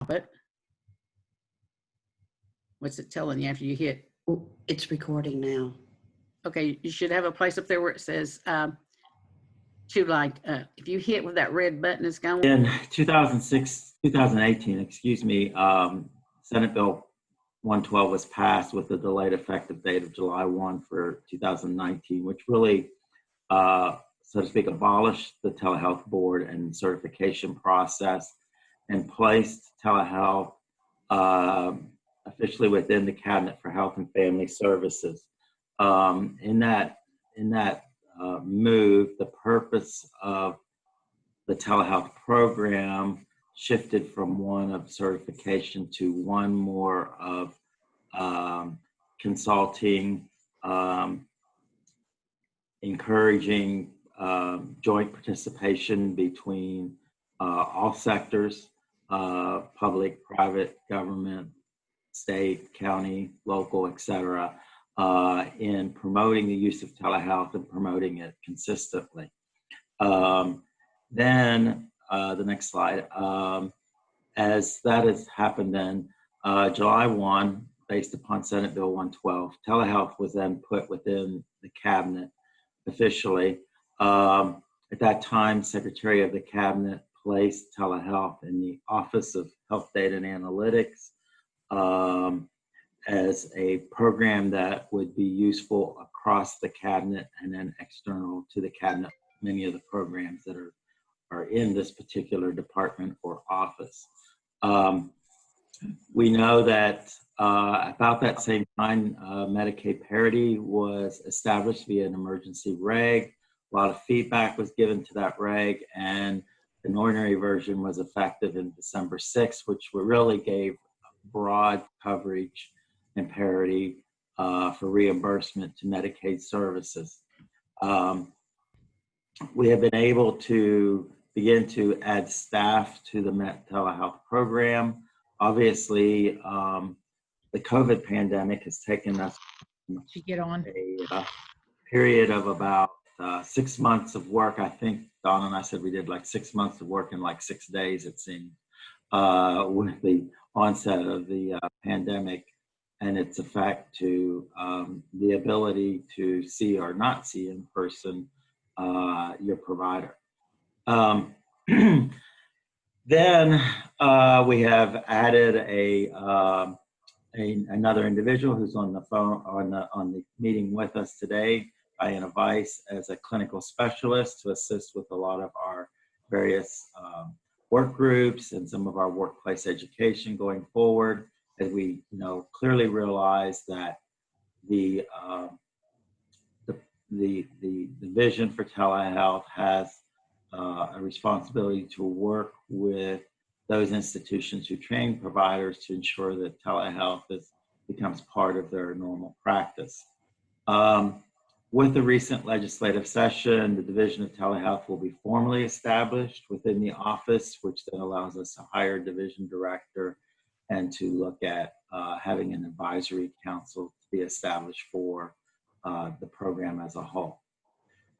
But what's it telling you after you hit? It's recording now. Okay, you should have a place up there where it says if you hit with that red button, it's going. In 2018, excuse me, Senate Bill 112 was passed with the delayed effective date of July 1 for 2019, which really, so to speak, abolished the telehealth board and certification process and placed telehealth officially within the Cabinet for Health and Family Services. In that move, the purpose of the telehealth program shifted from one of certification to one more of consulting, encouraging joint participation between all sectors, public, private, government, state, county, local, etc., in promoting the use of telehealth and promoting it consistently. Then the next slide. As that has happened then, July 1, based upon Senate Bill 112, telehealth was then put within the cabinet officially. At that time, Secretary of the Cabinet placed telehealth in the Office of Health Data and Analytics as a program that would be useful across the cabinet and then external to the cabinet, many of the programs that are in this particular department or office. We know that about that same time, Medicaid parity was established via an emergency reg. A lot of feedback was given to that reg, and an ordinary version was effective in December 6th, which really gave broad coverage and parity for reimbursement to Medicaid services. We have been able to begin to add staff to the telehealth program. Obviously, the COVID pandemic has taken us To get on. a period of about 6 months of work. I think Donna and I said we did like 6 months of work in like 6 days, it seemed, with the onset of the pandemic and its effect to the ability to see or not see in person your provider. Then we have added another individual who's on the phone on the meeting with us today, Diana Weiss, as a clinical specialist to assist with a lot of our various work groups and some of our workplace education going forward, as we clearly realize that the vision for telehealth has a responsibility to work with those institutions who train providers to ensure that telehealth becomes part of their normal practice. With the recent legislative session, the Division of Telehealth will be formally established within the office, which then allows us to hire a division director and to look at having an advisory council to be established for the program as a whole.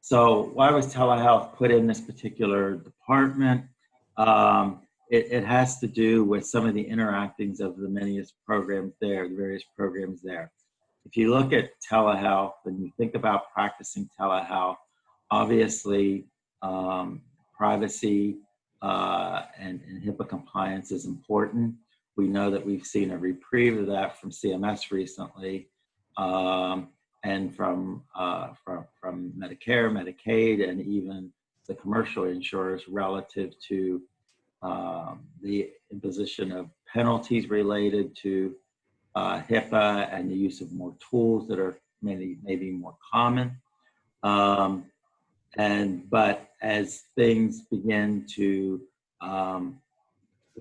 So why was telehealth put in this particular department? It has to do with some of the interactings of the various programs there. If you look at telehealth and you think about practicing telehealth, obviously privacy and HIPAA compliance is important. We know that we've seen a reprieve of that from CMS recently. And from Medicare, Medicaid, and even the commercial insurers relative to the imposition of penalties related to HIPAA and the use of more tools that are maybe more common. But as things begin to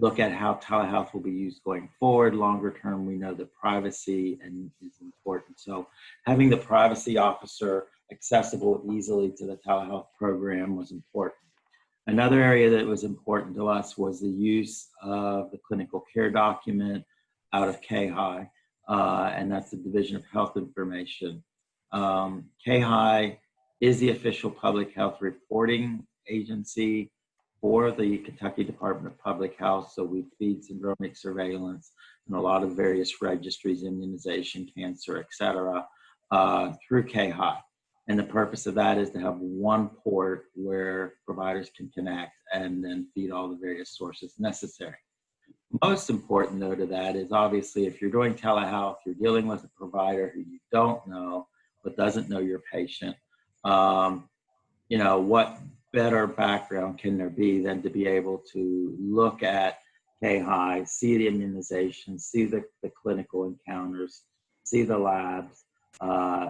look at how telehealth will be used going forward, longer term, we know that privacy is important. So having the privacy officer accessible easily to the telehealth program was important. Another area that was important to us was the use of the clinical care document out of KHI, and that's the Division of Health Information. KHI is the official public health reporting agency for the Kentucky Department of Public Health. So we feed syndromic surveillance and a lot of various registries, immunization, cancer, et cetera, through KHI. And the purpose of that is to have one port where providers can connect and then feed all the various sources necessary. Most important, though, to that is obviously if you're doing telehealth, you're dealing with a provider who you don't know, but doesn't know your patient. What better background can there be than to be able to look at KHI, see the immunization, see the clinical encounters, see the labs,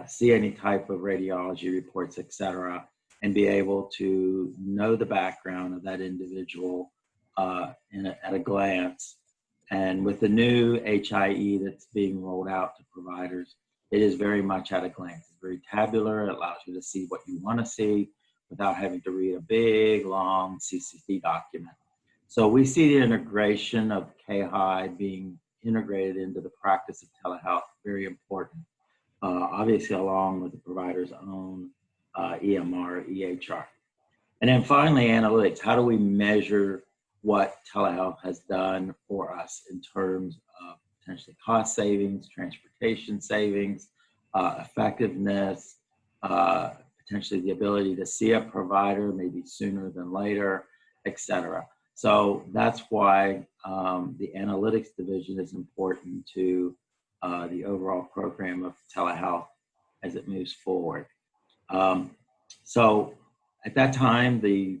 see any type of radiology reports, et cetera, and be able to know the background of that individual at a glance. And with the new HIE that's being rolled out to providers, it is very much at a glance. It's very tabular. It allows you to see what you want to see without having to read a big, long CCC document. So we see the integration of KHI being integrated into the practice of telehealth, very important, obviously along with the provider's own EMR, EHR. And then finally, analytics. How do we measure what telehealth has done for us in terms of potentially cost savings, transportation savings, effectiveness, potentially the ability to see a provider maybe sooner than later, et cetera. So that's why the analytics division is important to the overall program of telehealth as it moves forward. So at that time, the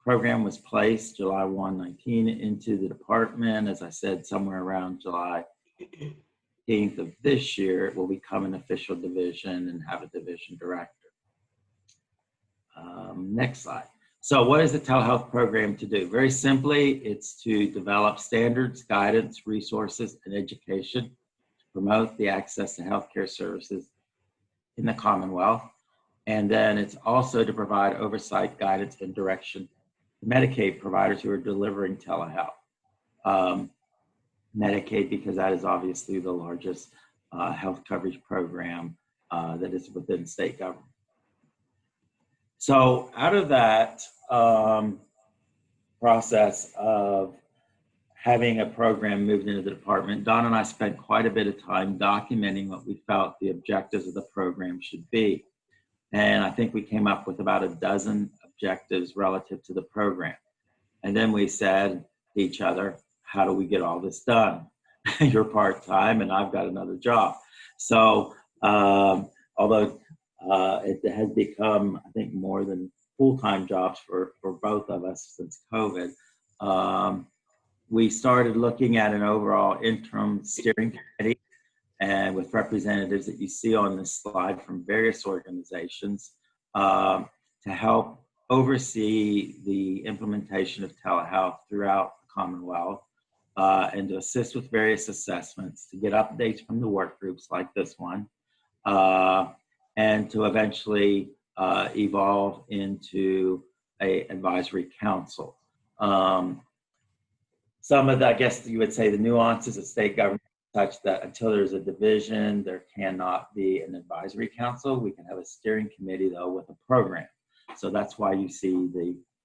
program was placed July 1, 19 into the department. As I said, somewhere around July 18th of this year, it will become an official division and have a division director. Next slide. So what is the telehealth program to do? Very simply, it's to develop standards, guidance, resources, and education to promote the access to healthcare services in the Commonwealth. And then it's also to provide oversight, guidance, and direction to Medicaid providers who are delivering telehealth. Medicaid, because that is obviously the largest health coverage program that is within state government. So out of that process of having a program moved into the department, Don and I spent quite a bit of time documenting what we felt the objectives of the program should be. And I think we came up with about a dozen objectives relative to the program. And then we said to each other, how do we get all this done? You're part-time and I've got another job. So although it has become, I think, more than full-time jobs for both of us since COVID, we started looking at an overall interim steering committee and with representatives that you see on this slide from various organizations to help oversee the implementation of telehealth throughout the Commonwealth and to assist with various assessments, to get updates from the work groups like this one, and to eventually evolve into an advisory council. Some of the, I guess you would say, the nuances of state government such that until there's a division, there cannot be an advisory council. We can have a steering committee, though, with a program. So that's why you see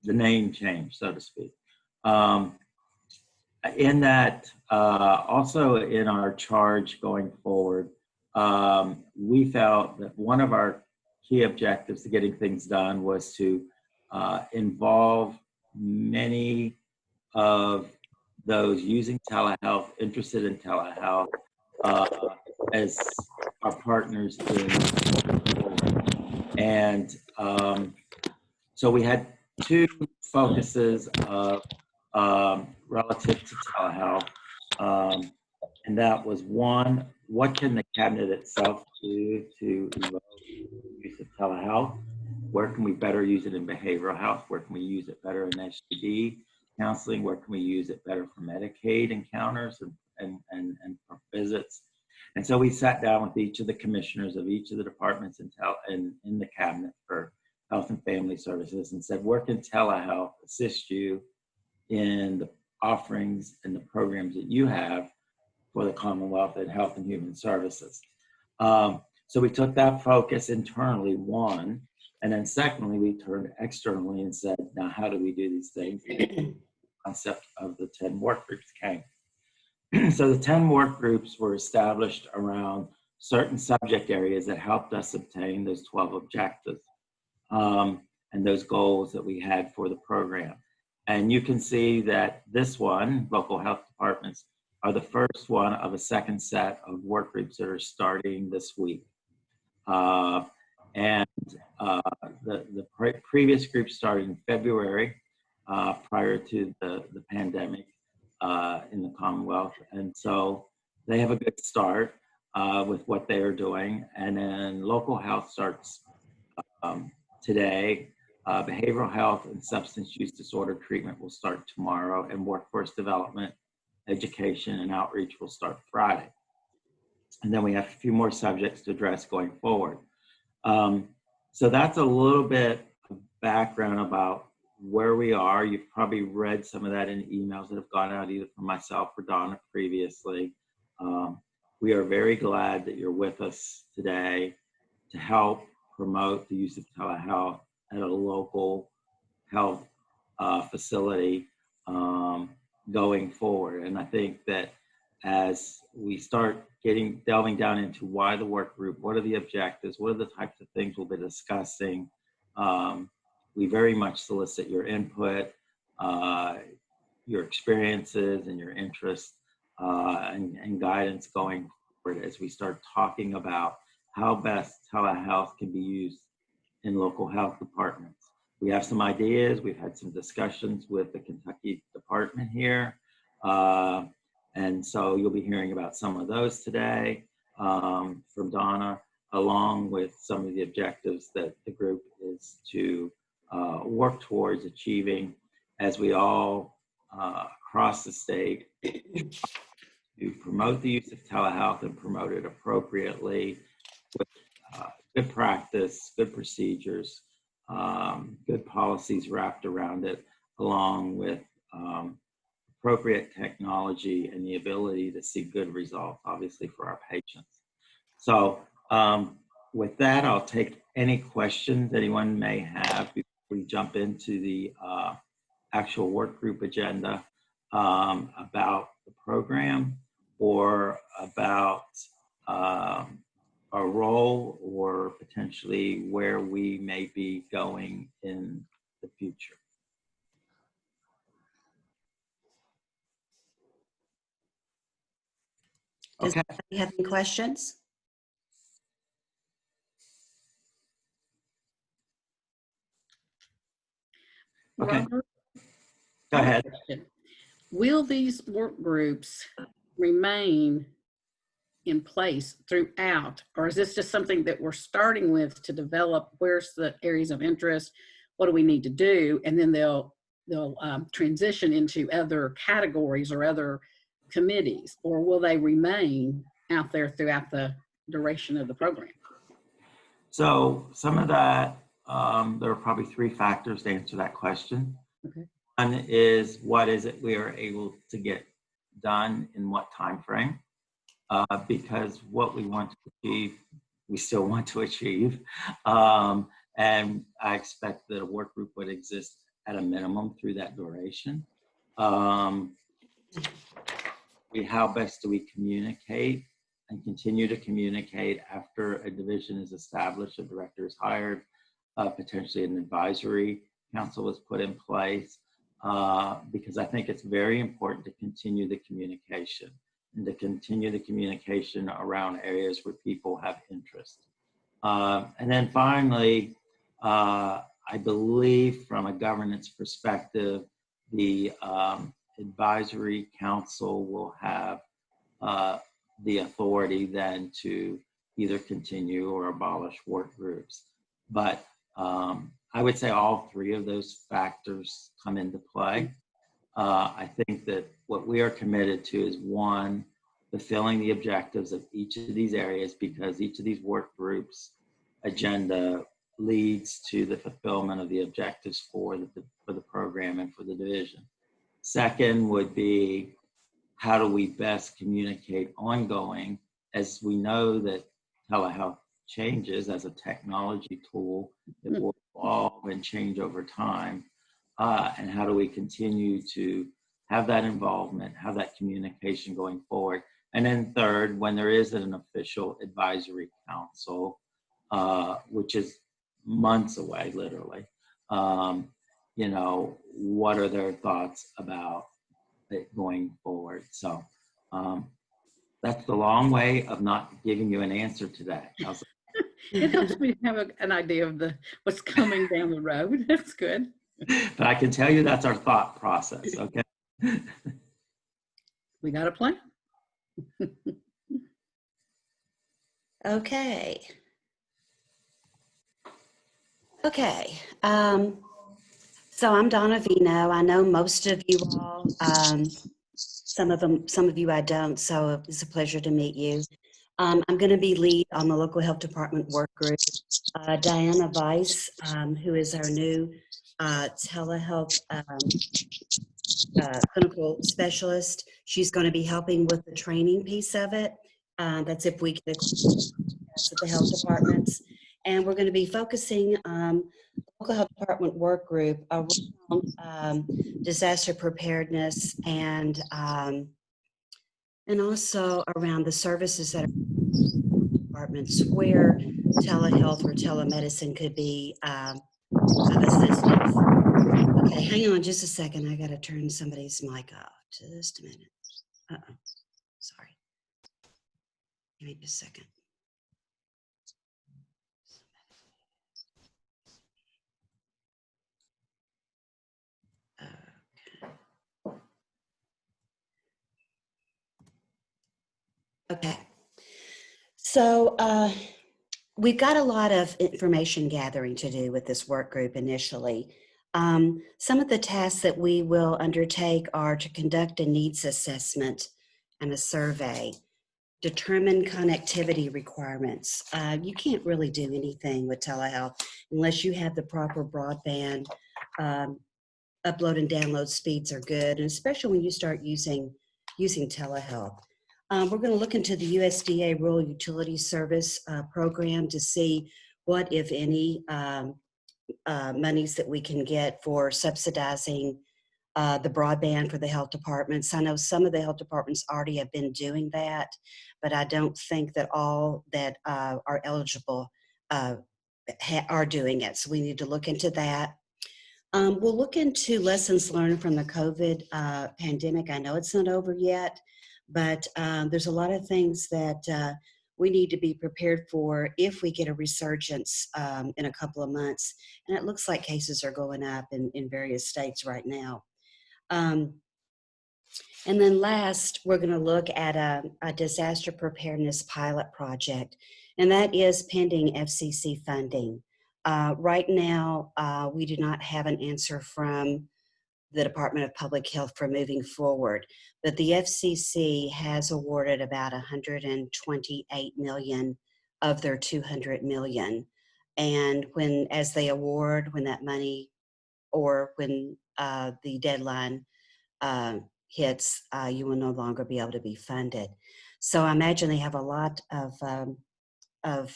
the name change, so to speak. In that, also in our charge going forward, we felt that one of our key objectives to getting things done was to involve many of those using telehealth, interested in telehealth, as our partners and so we had two focuses of relative to telehealth, and that was one, what can the cabinet itself do to evolve the use of telehealth? Where can we better use it in behavioral health? Where can we use it better in STD counseling? Where can we use it better for Medicaid encounters and for visits? And so we sat down with each of the commissioners of each of the departments in the cabinet for Health and Family Services and said, where can telehealth assist you in the offerings and the programs that you have for the Commonwealth and Health and Human Services? So we took that focus internally, one, And then secondly, we turned externally and said, now how do we do these things? The concept of the 10 work groups came. So the 10 work groups were established around certain subject areas that helped us obtain those 12 objectives and those goals that we had for the program. And you can see that this one, local health departments, are the first one of a second set of work groups that are starting this week. The previous group started in February prior to the pandemic in the Commonwealth. And so they have a good start with what they are doing. And then local health starts today. Behavioral health and substance use disorder treatment will start tomorrow, and workforce development, education, and outreach will start Friday. And then we have a few more subjects to address going forward. So that's a little bit of background about where we are. You've probably read some of that in emails that have gone out either from myself or Donna previously. We are very glad that you're with us today to help promote the use of telehealth at a local health facility going forward. And I think that as we start delving down into why the work group, what are the objectives, what are the types of things we'll be discussing, we very much solicit your input, your experiences and your interests and guidance going forward as we start talking about how best telehealth can be used in local health departments. We have some ideas. We've had some discussions with the Kentucky department here. And so you'll be hearing about some of those today from Donna, along with some of the objectives that the group is to work towards achieving as we all across the state to promote the use of telehealth and promote it appropriately with good practice, good procedures, good policies wrapped around it, along with appropriate technology and the ability to see good results, obviously, for our patients. So with that, I'll take any questions anyone may have before we jump into the actual work group agenda about the program or about our role or potentially where we may be going in the future. Does Okay. anybody have any questions? Okay. Robert, Go ahead. will these work groups remain in place throughout, or is this just something that we're starting with to develop? Where's the areas of interest? What do we need to do? And then they'll transition into other categories or other committees, or will they remain out there throughout the duration of the program? So some of that, there are probably three factors to answer that question. Okay. One is, what is it we are able to get done in what time frame? Because what we want to achieve, we still want to achieve. And I expect that a work group would exist at a minimum through that duration. How best do we communicate and continue to communicate after a division is established, a director is hired, potentially an advisory council is put in place, because I think it's very important to continue the communication and to continue the communication around areas where people have interest. And then finally, I believe from a governance perspective, the advisory council will have the authority then to either continue or abolish work groups. But I would say all three of those factors come into play. I think that what we are committed to is, one, fulfilling the objectives of each of these areas, because each of these work groups agenda leads to the fulfillment of the objectives for the program and for the division. Second would be, how do we best communicate ongoing, as we know that telehealth changes as a technology tool. It will evolve and change over time. And how do we continue to have that involvement, have that communication going forward? And then third, when there is an official advisory council, which is months away, literally, you know, what are their thoughts about it going forward? So that's the long way of not giving you an answer today. It helps me have an idea of what's coming down the road. That's good. But I can tell you that's our thought process, okay? We got a plan. Okay. Okay. So I'm Donna Vino. I know most of you all. Some of you I don't. So it's a pleasure to meet you. I'm going to be lead on the local health department work group. Diana Weiss, who is our new telehealth clinical specialist. She's going to be helping with the training piece of it. That's if we get a at the health departments. And we're going to be focusing local health department work group around disaster preparedness and also around the services that are departments where telehealth or telemedicine could be of assistance. Okay, hang on just a second. I got to turn somebody's mic off. Just a minute. Uh-oh. Sorry. Give me just a second. Okay. So we've got a lot of information gathering to do with this work group initially. Some of the tasks that we will undertake are to conduct a needs assessment and a survey, determine connectivity requirements. You can't really do anything with telehealth unless you have the proper broadband. Upload and download speeds are good, and especially when you start using telehealth. We're going to look into the USDA Rural Utility Service program to see what, if any, monies that we can get for subsidizing the broadband for the health departments. I know some of the health departments already have been doing that, but I don't think that all that are eligible are doing it. So we need to look into that. We'll look into lessons learned from the COVID pandemic. I know it's not over yet, but there's a lot of things that we need to be prepared for if we get a resurgence in a couple of months. And it looks like cases are going up in various states right now. And then last, we're going to look at a disaster preparedness pilot project, and that is pending FCC funding. Right now, we do not have an answer from the Department of Public Health for moving forward, but the FCC has awarded about $128 million of their $200 million. And as they award, when that money or when the deadline hits, you will no longer be able to be funded. So I imagine they have a lot of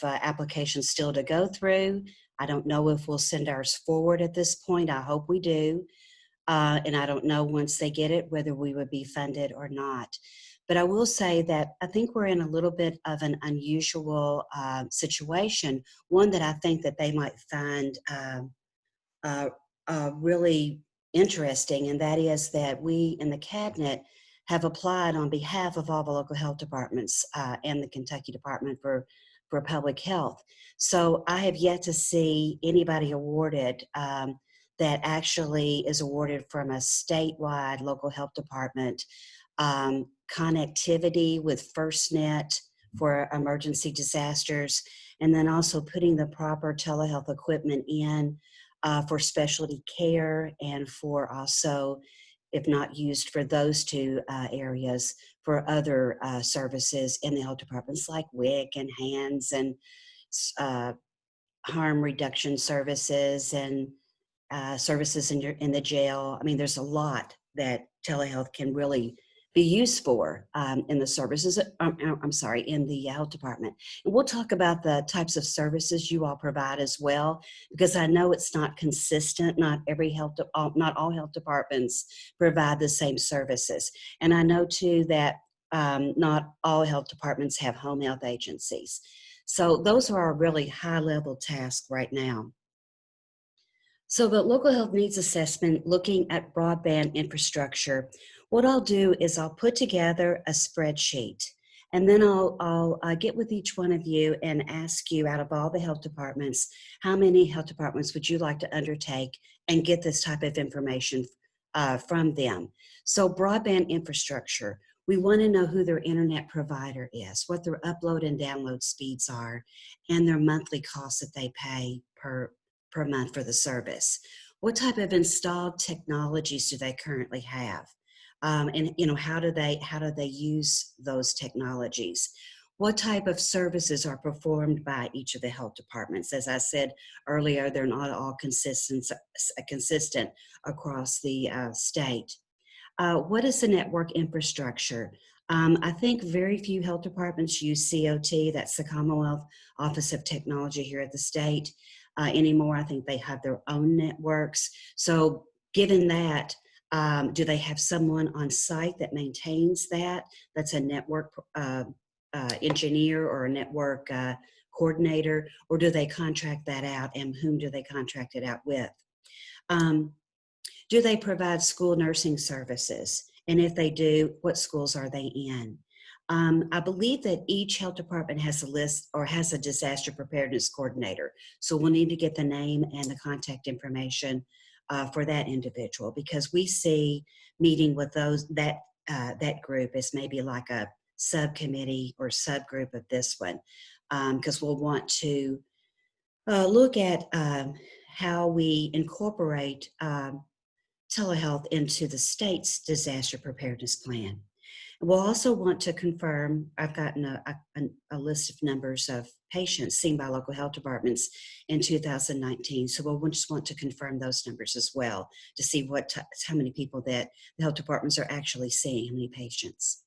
applications still to go through. I don't know if we'll send ours forward at this point. I hope we do. And I don't know once they get it whether we would be funded or not. But I will say that I think we're in a little bit of an unusual situation, one that I think that they might find really interesting, and that is that we in the cabinet have applied on behalf of all the local health departments and the Kentucky Department for Public Health. So I have yet to see anybody awarded that actually is awarded from a statewide local health department connectivity with FirstNet for emergency disasters, and then also putting the proper telehealth equipment in for specialty care and for also, if not used for those two areas, for other services in the health departments like WIC and HANDS and harm reduction services and services in the jail. I mean, there's a lot that telehealth can really be used for in the services, I'm sorry, in the health department. And we'll talk about the types of services you all provide as well, because I know it's not consistent. Not not all health departments provide the same services. And I know too that not all health departments have home health agencies. So those are our really high level tasks right now. So the local health needs assessment, looking at broadband infrastructure, what I'll do is I'll put together a spreadsheet, and then I'll get with each one of you and ask you, out of all the health departments, how many health departments would you like to undertake and get this type of information from them. So broadband infrastructure, we want to know who their internet provider is, what their upload and download speeds are, and their monthly costs that they pay per month for the service. What type of installed technologies do they currently have? And how do they use those technologies? What type of services are performed by each of the health departments? As I said earlier, they're not all consistent across the state. What is the network infrastructure? I think very few health departments use COT, that's the Commonwealth Office of Technology here at the state anymore. I think they have their own networks. So given that, do they have someone on site that maintains that? That's a network engineer or a network coordinator, or do they contract that out, and whom do they contract it out with? Do they provide school nursing services? And if they do, what schools are they in? I believe that each health department has a list or has a disaster preparedness coordinator. So we'll need to get the name and the contact information for that individual, because we see meeting with that group as maybe like a subcommittee or subgroup of this one, because we'll want to look at how we incorporate telehealth into the state's disaster preparedness plan. We'll also want to confirm, I've gotten a list of numbers of patients seen by local health departments in 2019. So we'll just want to confirm those numbers as well to see how many people that the health departments are actually seeing, how many patients.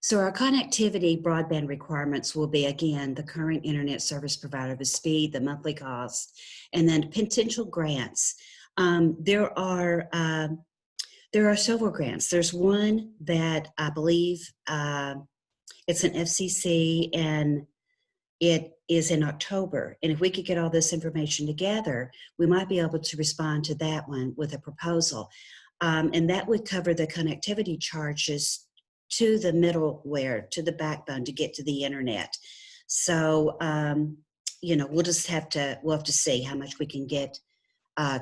So our connectivity broadband requirements will be, again, the current internet service provider, the speed, the monthly cost, and then potential grants. There are several grants. There's one that I believe it's an FCC, and it is in October. And if we could get all this information together, we might be able to respond to that one with a proposal. And that would cover the connectivity charges to the middleware, to the backbone to get to the internet. So, we'll have to see how much we can get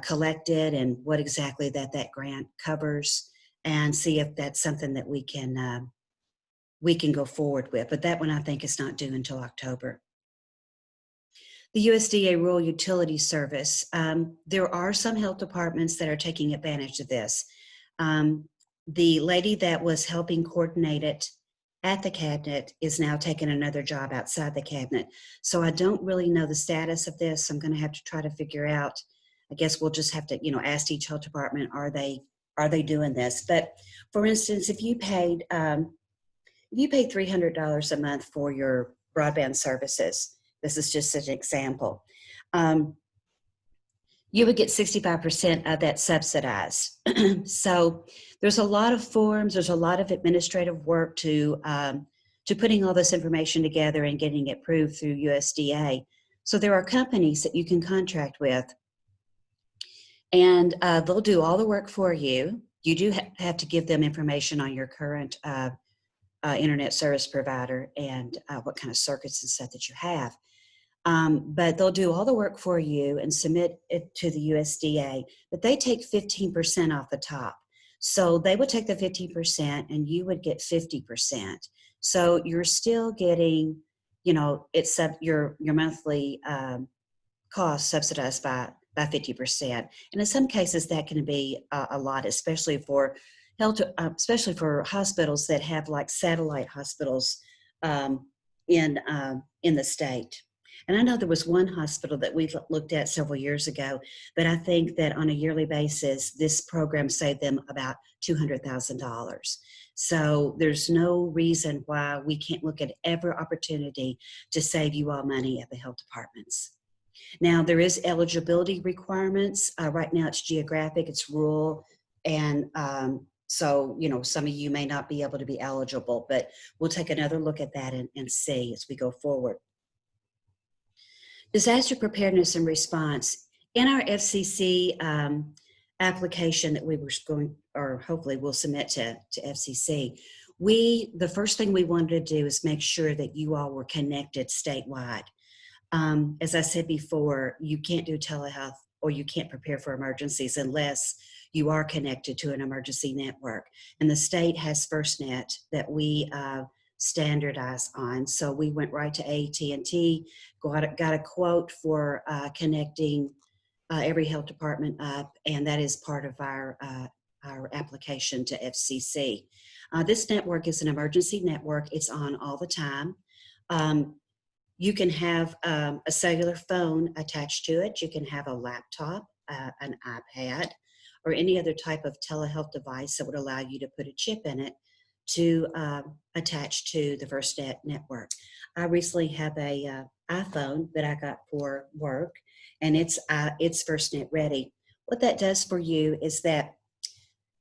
collected and what exactly that grant covers, and see if that's something that we can go forward with. But that one I think is not due until October. The USDA Rural Utility Service. There are some health departments that are taking advantage of this. The lady that was helping coordinate it at the cabinet is now taking another job outside the cabinet. So I don't really know the status of this. I'm going to have to try to figure out. I guess we'll just have to, ask each health department, are they doing this? But for instance, if you paid $300 a month for your broadband services, this is just an example, you would get 65% of that subsidized. So there's a lot of forms, there's a lot of administrative work to putting all this information together and getting it approved through USDA. So there are companies that you can contract with, and they'll do all the work for you. You do have to give them information on your current internet service provider and what kind of circuits and stuff that you have. But they'll do all the work for you and submit it to the USDA, but they take 15% off the top. So they would take the 15% and you would get 50%. So you're still getting, it's your monthly cost subsidized by 50%. And in some cases that can be a lot, especially for hospitals that have like satellite hospitals in the state. And I know there was one hospital that we looked at several years ago, but I think that on a yearly basis, this program saved them about $200,000. So there's no reason why we can't look at every opportunity to save you all money at the health departments. Now, there is eligibility requirements. Right now it's geographic, it's rural, and so, you know, some of you may not be able to be eligible, but we'll take another look at that and see as we go forward. Disaster preparedness and response. In our FCC application that we were going, or hopefully we'll submit to FCC, the first thing we wanted to do is make sure that you all were connected statewide. As I said before, you can't do telehealth or you can't prepare for emergencies unless you are connected to an emergency network. And the state has FirstNet that we standardize on. So we went right to AT&T, got a quote for connecting every health department up, and that is part of our application to FCC. This network is an emergency network. It's on all the time. You can have a cellular phone attached to it. You can have a laptop, an iPad, or any other type of telehealth device that would allow you to put a chip in it to attach to the FirstNet network. I recently have a iPhone that I got for work, and it's FirstNet ready. What that does for you is that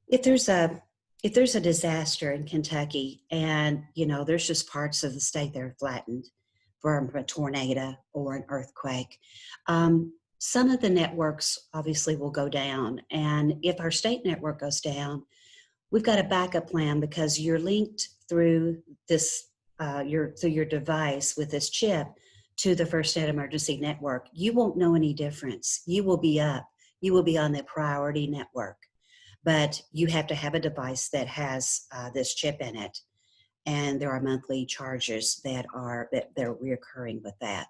if there's a disaster in Kentucky, and you know there's just parts of the state that are flattened from a tornado or an earthquake, some of the networks obviously will go down. And if our state network goes down, we've got a backup plan because you're linked through this, through your device with this chip to the FirstNet emergency network. You won't know any difference. You will be up. You will be on the priority network. But you have to have a device that has this chip in it. And there are monthly charges that are reoccurring with that.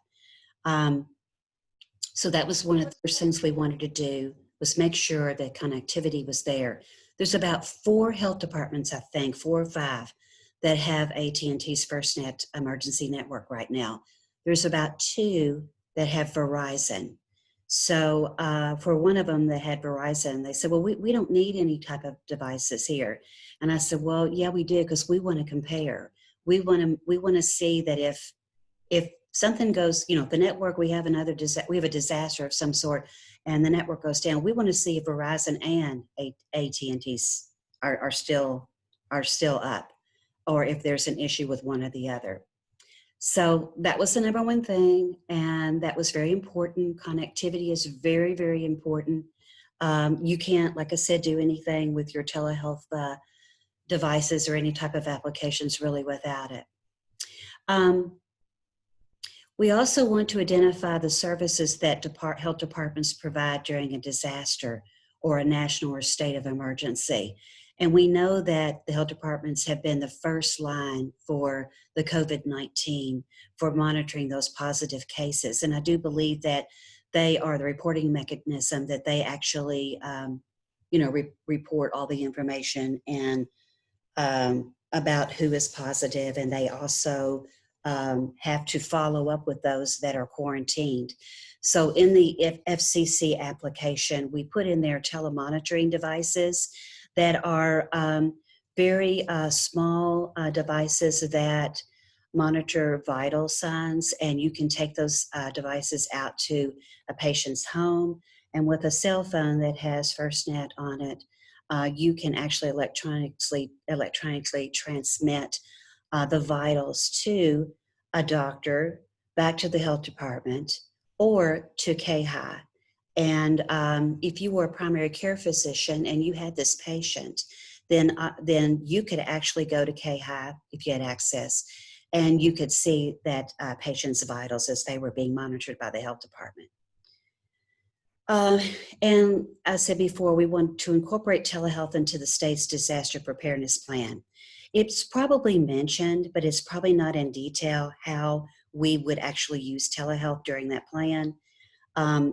So that was one of the first things we wanted to do, was make sure that connectivity was there. There's about 4 health departments, I think, 4 or 5, that have AT&T's FirstNet emergency network right now. There's about 2 that have Verizon. So for one of them that had Verizon, they said, well, we don't need any type of devices here. And I said, well, yeah, we do, because we want to compare. We want to see that if something goes, you know, the network, we have a disaster of some sort, and the network goes down, we want to see if Verizon and AT&T's are still up, or if there's an issue with one or the other. So that was the number one thing, and that was very important. Connectivity is very, very important. You can't, like I said, do anything with your telehealth devices or any type of applications really without it. We also want to identify the services that health departments provide during a disaster or a national or state of emergency. And we know that the health departments have been the first line for the COVID-19, for monitoring those positive cases. And I do believe that they are the reporting mechanism, that they actually, report all the information and about who is positive. And they also have to follow up with those that are quarantined. So in the FCC application, we put in there telemonitoring devices that are very small devices that monitor vital signs, and you can take those devices out to a patient's home, and with a cell phone that has FirstNet on it, you can actually electronically transmit the vitals to a doctor, back to the health department, or to KHI. And if you were a primary care physician and you had this patient, then you could actually go to KHI if you had access, and you could see that patient's vitals as they were being monitored by the health department. And I said before, we want to incorporate telehealth into the state's disaster preparedness plan. It's probably mentioned, but it's probably not in detail how we would actually use telehealth during that plan.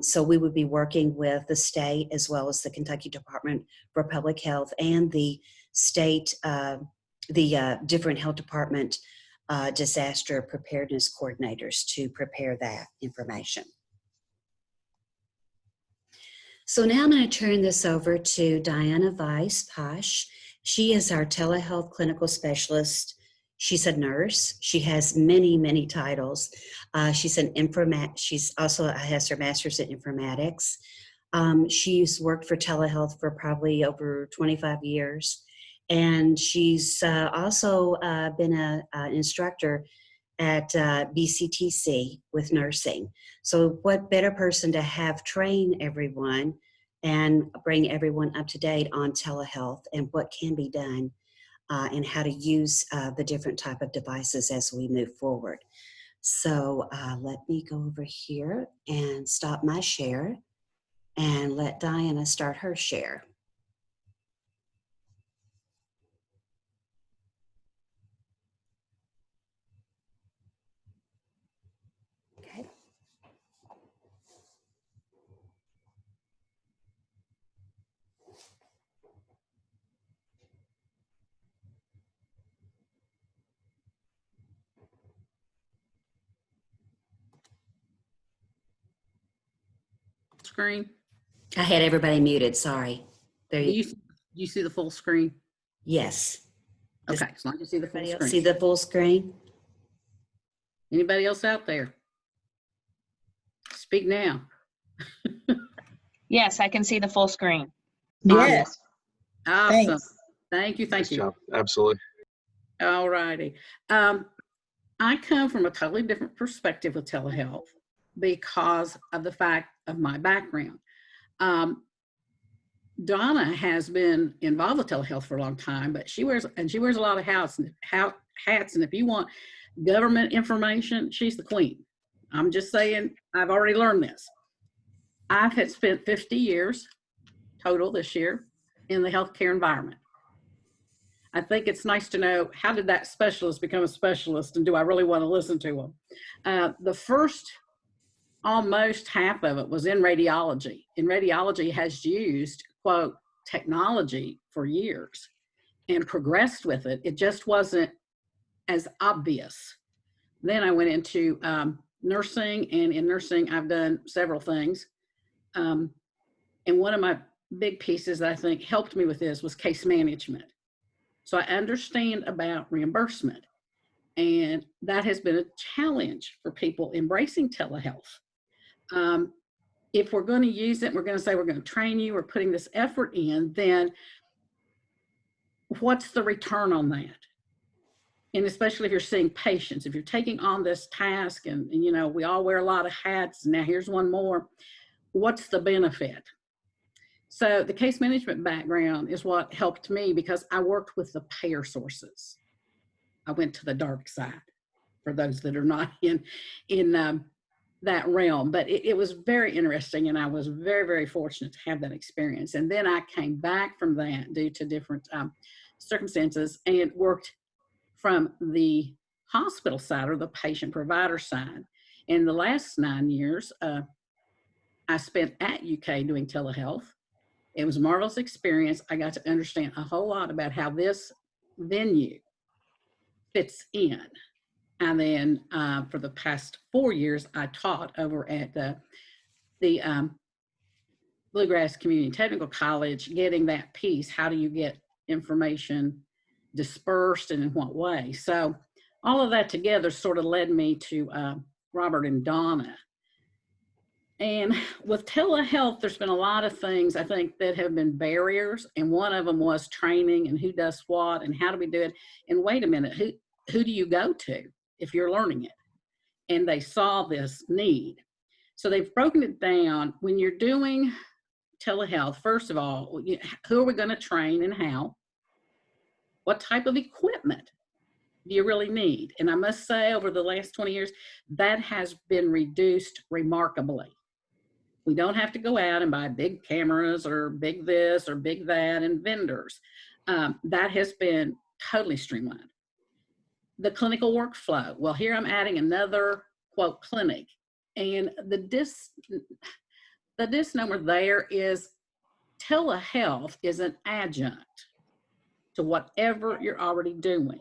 So we would be working with the state as well as the Kentucky Department for Public Health and the state, the different health department disaster preparedness coordinators to prepare that information. So now I'm going to turn this over to Diana Weiss-Pasch. She is our telehealth clinical specialist. She's a nurse. She has many, many titles. She's also has her master's in informatics. She's worked for telehealth for probably over 25 years. And she's also been an instructor at BCTC with nursing. So what better person to have train everyone and bring everyone up to date on telehealth and what can be done and how to use the different type of devices as we move forward. So let me go over here and stop my share and let Diana start her share. Okay. Screen. I had everybody muted, sorry. There Do you you see the full screen? Yes. Does Okay, as long as you see the full everybody else screen. see the full screen? Anybody else out there? Speak now. Yes, I can see the full screen. Yes. Awesome. Thanks. Thank you. Thank Nice you. job. Absolutely. All righty. I come from a totally different perspective with telehealth because of the fact of my background. Donna has been involved with telehealth for a long time, but she wears a lot of hats. And if you want government information, she's the queen. I'm just saying, I've already learned this. I've had spent 50 years total this year in the healthcare environment. I think it's nice to know, how did that specialist become a specialist, and do I really want to listen to them? The first almost half of it was in radiology, and radiology has used, quote, technology for years and progressed with it. It just wasn't as obvious. Then I went into nursing, and in nursing, I've done several things. And one of my big pieces that I think helped me with this was case management. So I understand about reimbursement, and that has been a challenge for people embracing telehealth. If we're going to use it, we're going to say we're going to train you, we're putting this effort in, then what's the return on that? And especially if you're seeing patients, if you're taking on this task, and you know, we all wear a lot of hats, now here's one more, what's the benefit? So the case management background is what helped me, because I worked with the payer sources. I went to the dark side, for those that are not in that realm, but it was very interesting, and I was very, very fortunate to have that experience. And then I came back from that due to different circumstances, and worked from the hospital side, or the patient provider side. In the last 9 years, I spent at UK doing telehealth. It was a marvelous experience. I got to understand a whole lot about how this venue fits in. And then for the past 4 years, I taught over at the Bluegrass Community Technical College, getting that piece. How do you get information dispersed, and in what way? So all of that together sort of led me to Robert and Donna. And with telehealth, there's been a lot of things, I think, that have been barriers. And one of them was training, and who does what, and how do we do it? And wait a minute, who do you go to if you're learning it? And they saw this need. So they've broken it down. When you're doing telehealth, first of all, who are we going to train and how? What type of equipment do you really need? And I must say, over the last 20 years, that has been reduced remarkably. We don't have to go out and buy big cameras or big this or big that and vendors. That has been totally streamlined. The clinical workflow. Well, here I'm adding another, quote, clinic. And the misnomer there is telehealth is an adjunct to whatever you're already doing.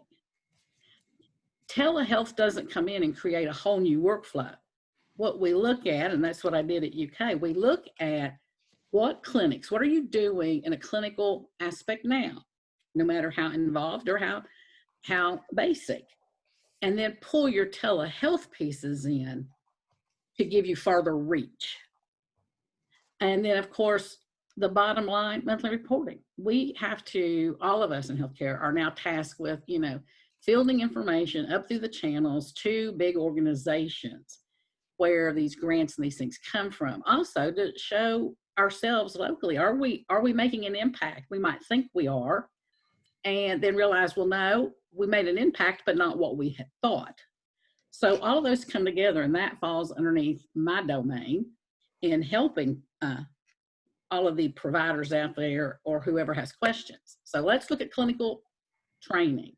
telehealth doesn't come in and create a whole new workflow. What we look at, and that's what I did at UK, we look at what clinics, what are you doing in a clinical aspect now, no matter how involved or how basic, and then pull your telehealth pieces in to give you further reach. And then, of course, the bottom line, monthly reporting. We have to, all of us in healthcare are now tasked with, fielding information up through the channels to big organizations where these grants and these things come from. Also to show ourselves locally, are we making an impact? We might think we are, and then realize, well, no, we made an impact, but not what we had thought. So all of those come together, and that falls underneath my domain in helping all of the providers out there or whoever has questions. So let's look at clinical training.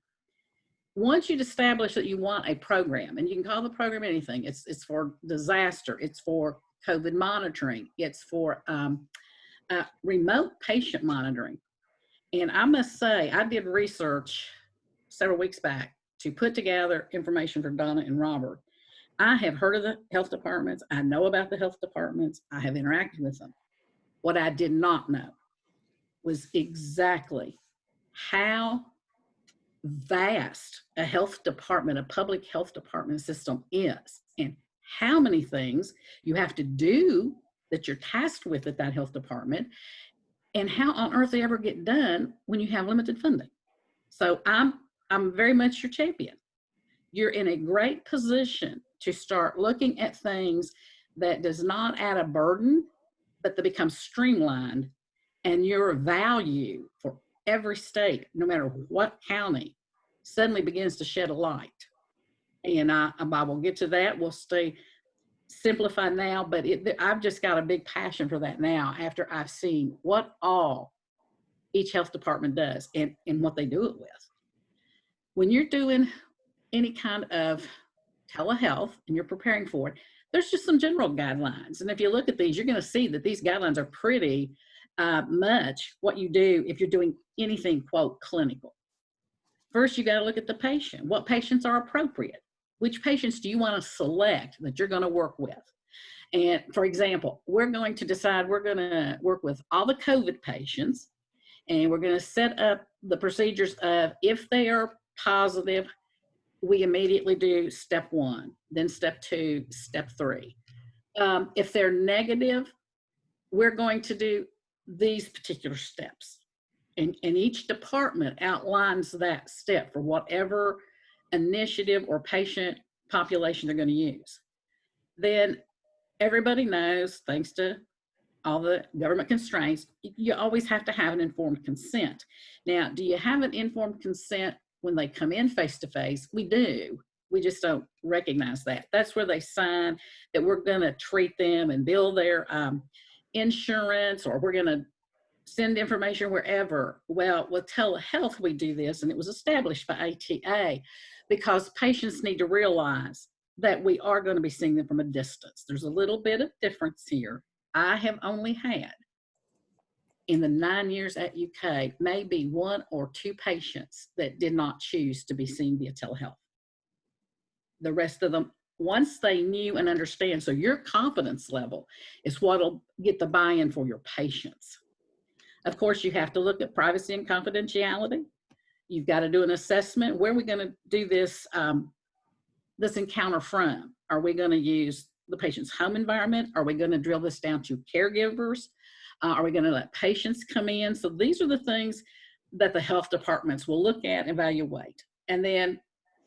Once you've established that you want a program, and you can call the program anything, it's for disaster, it's for COVID monitoring, it's for remote patient monitoring. And I must say, I did research several weeks back to put together information for Donna and Robert. I have heard of the health departments. I know about the health departments. I have interacted with them. What I did not know was exactly how vast a health department, a public health department system is, and how many things you have to do that you're tasked with at that health department, and how on earth they ever get done when you have limited funding. So I'm very much your champion. You're in a great position to start looking at things that does not add a burden, but that becomes streamlined, and your value for every state, no matter what county, suddenly begins to shed a light. And I will get to that. We'll stay simplified now, but I've just got a big passion for that now after I've seen what all each health department does and what they do it with. When you're doing any kind of telehealth and you're preparing for it, there's just some general guidelines. And if you look at these, you're going to see that these guidelines are pretty much what you do if you're doing anything, quote, clinical. First, you got to look at the patient. What patients are appropriate? Which patients do you want to select that you're going to work with? And for example, we're going to decide we're going to work with all the COVID patients, and we're going to set up the procedures of if they are positive, we immediately do step 1, then step 2, step 3. If they're negative, we're going to do these particular steps. And each department outlines that step for whatever initiative or patient population they're going to use. Then everybody knows, thanks to all the government constraints, you always have to have an informed consent. Now, do you have an informed consent when they come in face-to-face? We do. We just don't recognize that. That's where they sign that we're going to treat them and bill their insurance, or we're going to send information wherever. Well, with telehealth, we do this, and it was established by ATA because patients need to realize that we are going to be seeing them from a distance. There's a little bit of difference here. I have only had, in the 9 years at UK, maybe 1 or 2 patients that did not choose to be seen via telehealth. The rest of them, once they knew and understand, so your confidence level is what'll get the buy-in for your patients. Of course, you have to look at privacy and confidentiality. You've got to do an assessment. Where are we going to do this, this encounter from? Are we going to use the patient's home environment? Are we going to drill this down to caregivers? Are we going to let patients come in? So these are the things that the health departments will look at and evaluate. And then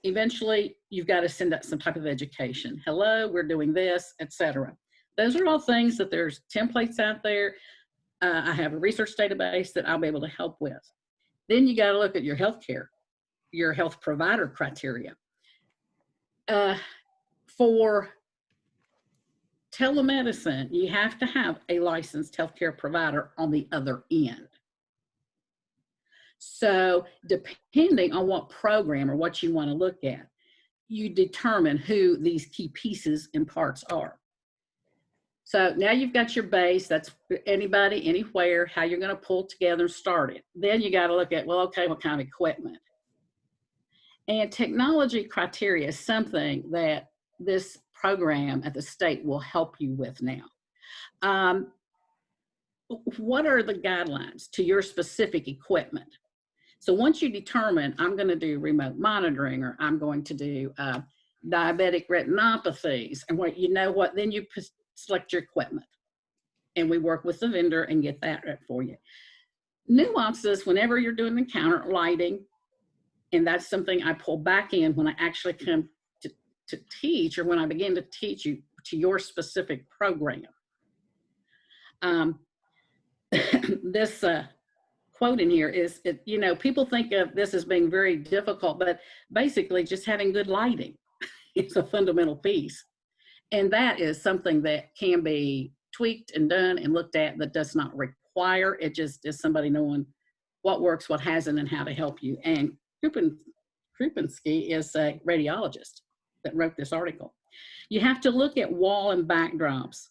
eventually you've got to send out some type of education. Hello, we're doing this, etc. Those are all things that there's templates out there. I have a research database that I'll be able to help with. Then you got to look at your healthcare, your health provider criteria. For telemedicine, you have to have a licensed healthcare provider on the other end. So depending on what program or what you want to look at, you determine who these key pieces and parts are. So now you've got your base, that's anybody, anywhere, how you're going to pull together and start it. Then you got to look at, well, okay, what kind of equipment? And technology criteria is something that this program at the state will help you with now. What are the guidelines to your specific equipment? So once you determine, I'm going to do remote monitoring, or I'm going to do diabetic retinopathies, and what you know what, then you select your equipment. And we work with the vendor and get that for you. Nuances, whenever you're doing the counter lighting, and that's something I pull back in when I actually come to teach, or when I begin to teach you to your specific program. This quote in here is, you know, people think of this as being very difficult, but basically just having good lighting is a fundamental piece. And that is something that can be tweaked and done and looked at, that does not require, it just is somebody knowing what works, what hasn't, and how to help you. And Krupinski is a radiologist that wrote this article. You have to look at wall and backdrops.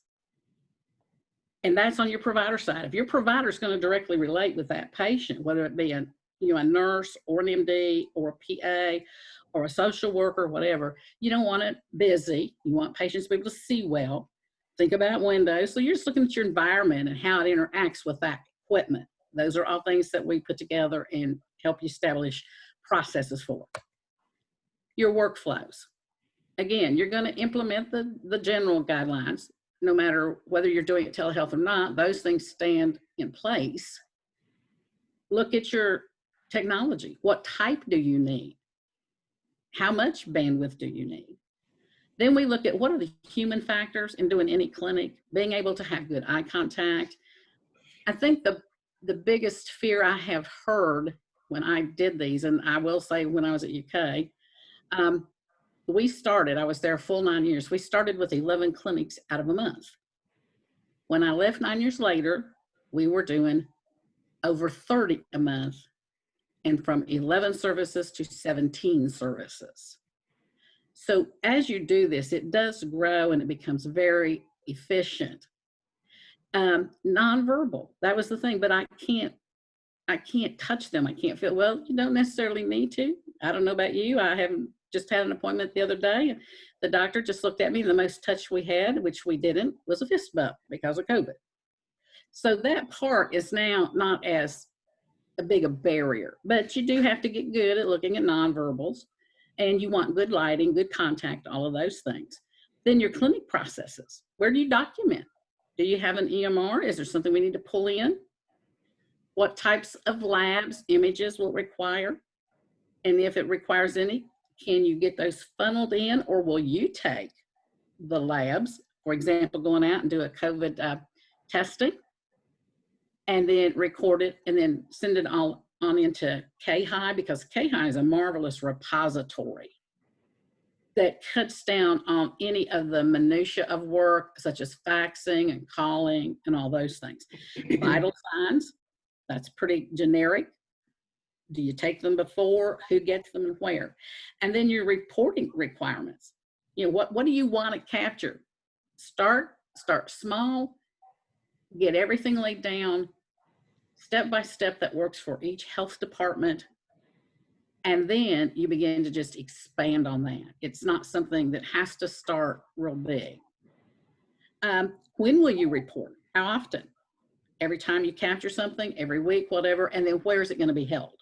And that's on your provider side. If your provider is going to directly relate with that patient, whether it be a nurse or an MD or a PA or a social worker, whatever, you don't want it busy. You want patients to be able to see well. Think about windows. So you're just looking at your environment and how it interacts with that equipment. Those are all things that we put together and help you establish processes for. Your workflows. Again, you're going to implement the general guidelines. No matter whether you're doing it telehealth or not, those things stand in place. Look at your technology. What type do you need? How much bandwidth do you need? Then we look at what are the human factors in doing any clinic, being able to have good eye contact. I think the biggest fear I have heard when I did these, and I will say when I was at UK, I was there a full 9 years. We started with 11 clinics out of a month. When I left 9 years later, we were doing over 30 a month, and from 11 services to 17 services. So as you do this, it does grow and it becomes very efficient. Nonverbal, that was the thing, but I can't touch them. I can't feel, well, you don't necessarily need to. I don't know about you. I haven't just had an appointment the other day, and the doctor just looked at me. The most touch we had, which we didn't, was a fist bump because of COVID. So that part is now not as a big a barrier, but you do have to get good at looking at nonverbals, and you want good lighting, good contact, all of those things. Then your clinic processes. Where do you document? Do you have an EMR? Is there something we need to pull in? What types of labs, images will it require? And if it requires any, can you get those funneled in, or will you take the labs, for example, going out and do a COVID testing, and then record it and then send it all on into KHI, because KHI is a marvelous repository that cuts down on any of the minutia of work, such as faxing and calling and all those things. Vital signs, that's pretty generic. Do you take them before? Who gets them and where? And then your reporting requirements. You know, what do you want to capture? Start small, get everything laid down, step by step, that works for each health department. And then you begin to just expand on that. It's not something that has to start real big. When will you report? How often? Every time you capture something, every week, whatever, and then where is it going to be held?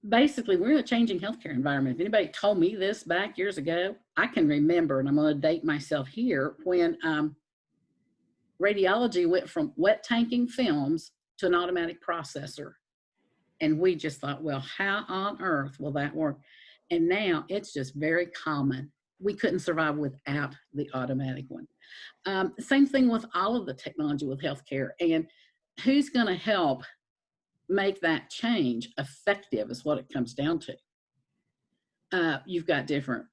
Basically, we're in a changing healthcare environment. If anybody told me this back years ago, I can remember, and I'm going to date myself here, when radiology went from wet tanking films to an automatic processor. And we just thought, well, how on earth will that work? And now it's just very common. We couldn't survive without the automatic one. Same thing with all of the technology with healthcare. And who's going to help make that change effective is what it comes down to. You've got different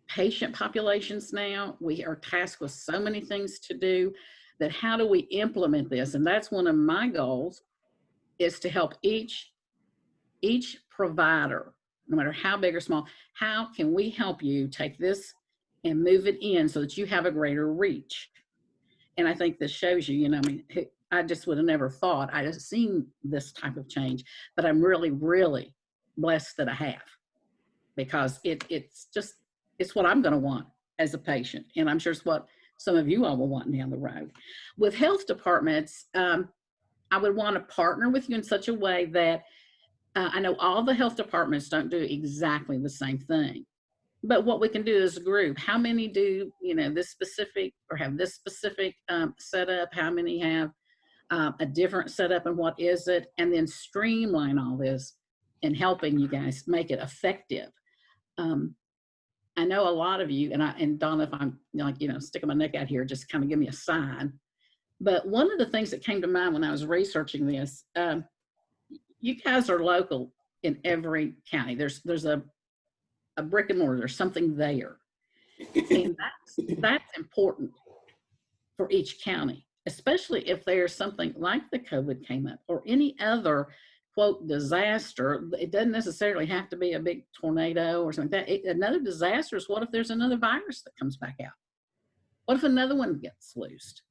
patient populations now. We are tasked with so many things to do, that how do we implement this? And that's one of my goals, is to help each provider, no matter how big or small, how can we help you take this and move it in so that you have a greater reach? And I think this shows you, I mean, I just would have never thought I'd have seen this type of change, but I'm really, really blessed that I have, because it's what I'm going to want as a patient. And I'm sure it's what some of you all will want down the road. With health departments, I would want to partner with you in such a way that I know all the health departments don't do exactly the same thing. But what we can do as a group, how many do, this specific or have this specific setup? How many have a different setup, and what is it? And then streamline all this and helping you guys make it effective. I know a lot of you, and Donna, if I'm sticking my neck out here, just kind of give me a sign. But one of the things that came to mind when I was researching this, you guys are local in every county. There's a brick and mortar, there's something there. And that's important for each county, especially if there's something like the COVID came up or any other quote disaster. It doesn't necessarily have to be a big tornado or something like that. Another disaster is, what if there's another virus that comes back out? What if another one gets loosed?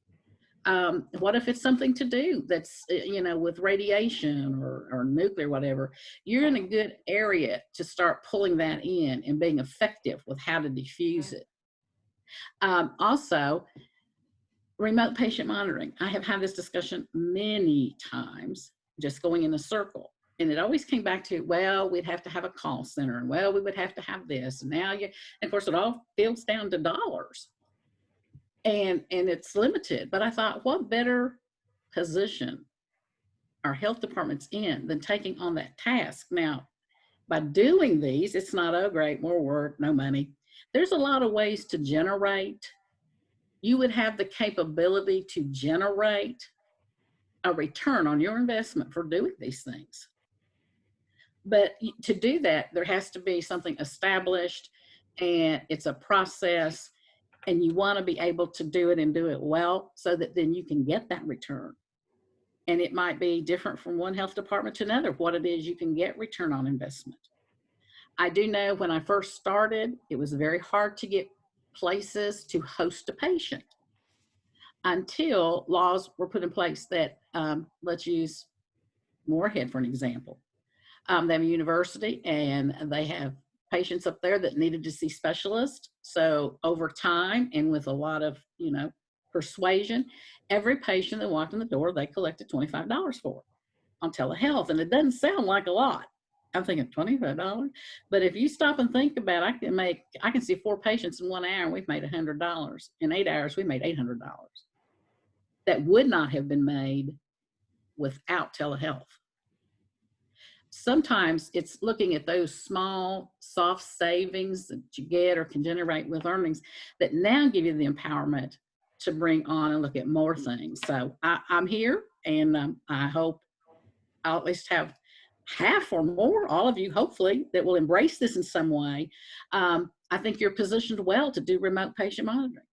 What if it's something to do that's, with radiation or nuclear, whatever? You're in a good area to start pulling that in and being effective with how to diffuse it. Also, remote patient monitoring. I have had this discussion many times, just going in a circle. And it always came back to, well, we'd have to have a call center, and well, we would have to have this. And now and of course, it all fills down to dollars. And it's limited. But I thought, what better position are health departments in than taking on that task? Now, by doing these, it's not, oh, great, more work, no money. There's a lot of ways to generate. You would have the capability to generate a return on your investment for doing these things. But to do that, there has to be something established, and it's a process. And you want to be able to do it and do it well, so that then you can get that return. And it might be different from one health department to another, what it is you can get return on investment. I do know when I first started, it was very hard to get places to host a patient until laws were put in place that, let's use Moorhead for an example. They have a university, and they have patients up there that needed to see specialists. So over time, and with a lot of, persuasion, every patient that walked in the door, they collected $25 for on telehealth. And it doesn't sound like a lot. I'm thinking $25. But if you stop and think about it, I can see 4 patients in 1 hour, and we've made $100. In 8 hours, we made $800. That would not have been made without telehealth. Sometimes it's looking at those small, soft savings that you get or can generate with earnings that now give you the empowerment to bring on and look at more things. So I'm here, and I hope I'll at least have half or more, all of you, hopefully, that will embrace this in some way. I think you're positioned well to do remote patient monitoring.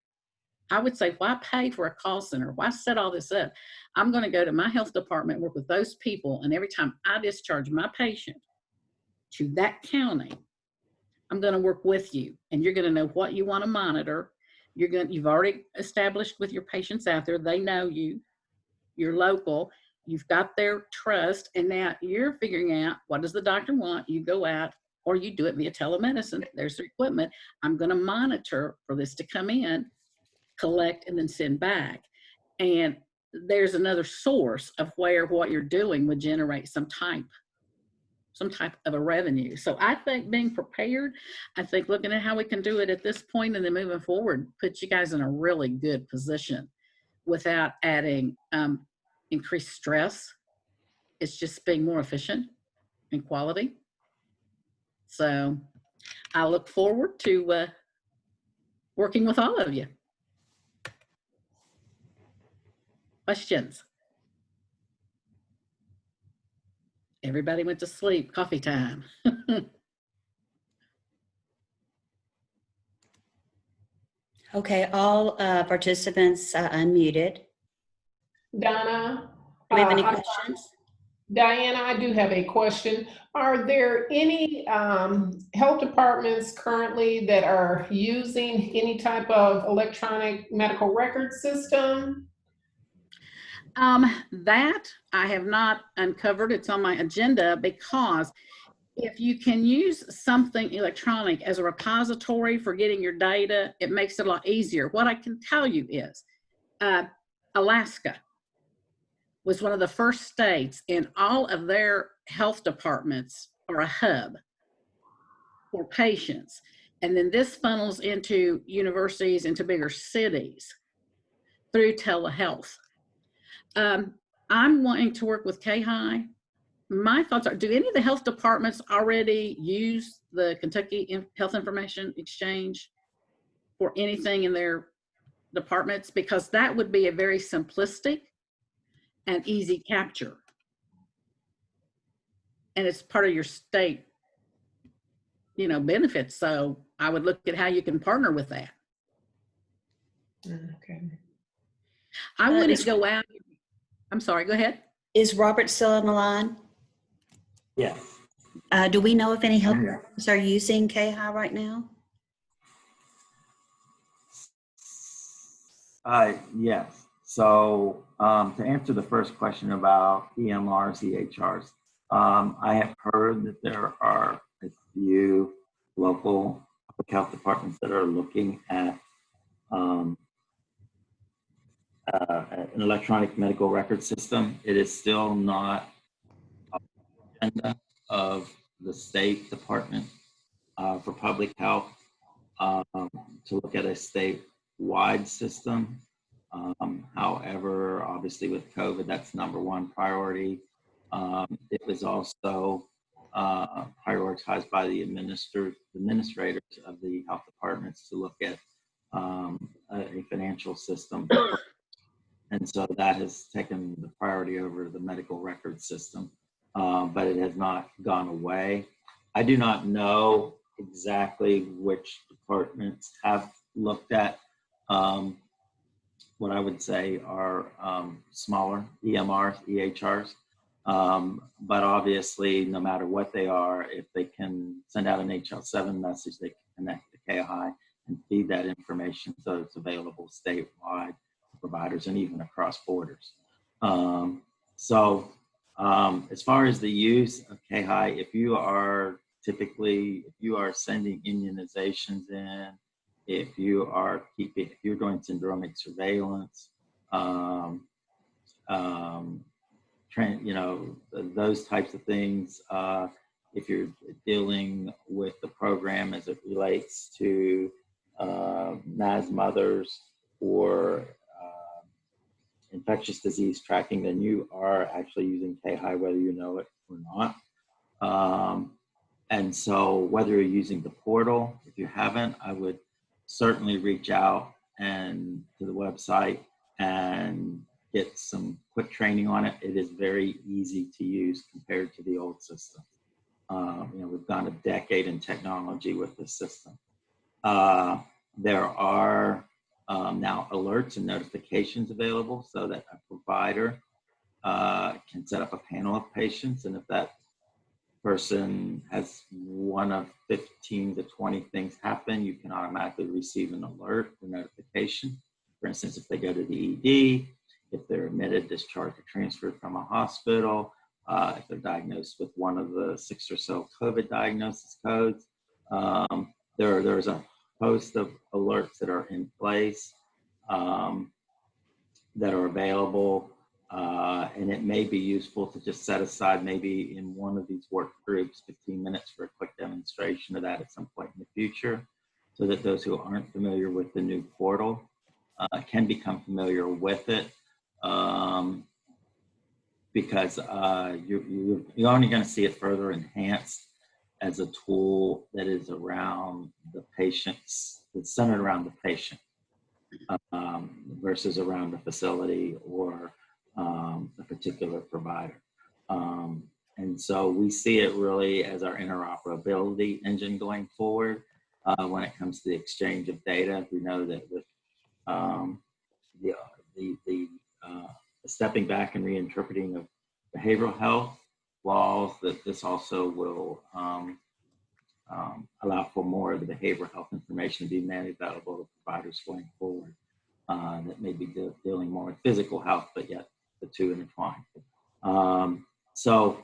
I would say, why pay for a call center? Why set all this up? I'm going to go to my health department, work with those people, and every time I discharge my patient to that county, I'm going to work with you, and you're going to know what you want to monitor. You've already established with your patients out there, they know you, you're local, you've got their trust, and now you're figuring out, what does the doctor want? You go out, or you do it via telemedicine. There's the equipment. I'm going to monitor for this to come in, collect, and then send back. And there's another source of where what you're doing would generate some type of a revenue. So I think being prepared, I think looking at how we can do it at this point and then moving forward, puts you guys in a really good position without adding increased stress. It's just being more efficient and quality. So I look forward to working with all of you. Questions? Everybody went to sleep. Coffee time. Okay, all participants unmuted. Donna? Do we have any questions? Diana, I do have a question. Are there any health departments currently that are using any type of electronic medical record system? That I have not uncovered. It's on my agenda because if you can use something electronic as a repository for getting your data, it makes it a lot easier. What I can tell you is Alaska was one of the first states, and all of their health departments are a hub for patients. And then this funnels into universities, into bigger cities through telehealth. I'm wanting to work with KHI. My thoughts are, do any of the health departments already use the Kentucky Health Information Exchange for anything in their departments? Because that would be a very simplistic and easy capture. And it's part of your state, benefits. So I would look at how you can partner with that. Okay. I wouldn't go out. I'm sorry, go ahead. Is Robert still on the line? Yes. Do we know if any health departments are using KHI right now? Yes. So to answer the first question about EMRs, EHRs, I have heard that there are a few local public health departments that are looking at an electronic medical record system. It is still not on the agenda of the State Department for Public Health to look at a statewide system. However, obviously with COVID, that's number one priority. It was also prioritized by the administrators of the health departments to look at a financial system. And so that has taken the priority over the medical record system, but it has not gone away. I do not know exactly which departments have looked at what I would say are smaller EMRs, EHRs. But obviously, no matter what they are, if they can send out an HL7 message, they can connect to KHI and feed that information so it's available statewide to providers and even across borders. As far as the use of KHI, if you are sending immunizations in, if you're doing syndromic surveillance, those types of things. If you're dealing with the program as it relates to NAS mothers or infectious disease tracking, then you are actually using KHI whether you know it or not. And so whether you're using the portal, if you haven't, I would certainly reach out and to the website and get some quick training on it. It is very easy to use compared to the old system. We've gone a decade in technology with this system. There are now alerts and notifications available so that a provider can set up a panel of patients, and if that person has one of 15 to 20 things happen, you can automatically receive an alert or notification. For instance, if they go to the ED, if they're admitted, discharged, or transferred from a hospital, if they're diagnosed with one of the 6 or so COVID diagnosis codes, there's a host of alerts that are in place that are available. And it may be useful to just set aside maybe in one of these work groups 15 minutes for a quick demonstration of that at some point in the future, so that those who aren't familiar with the new portal can become familiar with it, because you're only going to see it further enhanced as a tool that is around the patients, that's centered around the patient versus around the facility or a particular provider. And so we see it really as our interoperability engine going forward when it comes to the exchange of data. We know that with the stepping back and reinterpreting of behavioral health laws, that this also will allow for more of the behavioral health information to be made available to providers going forward that may be dealing more with physical health, but yet the two intertwined. So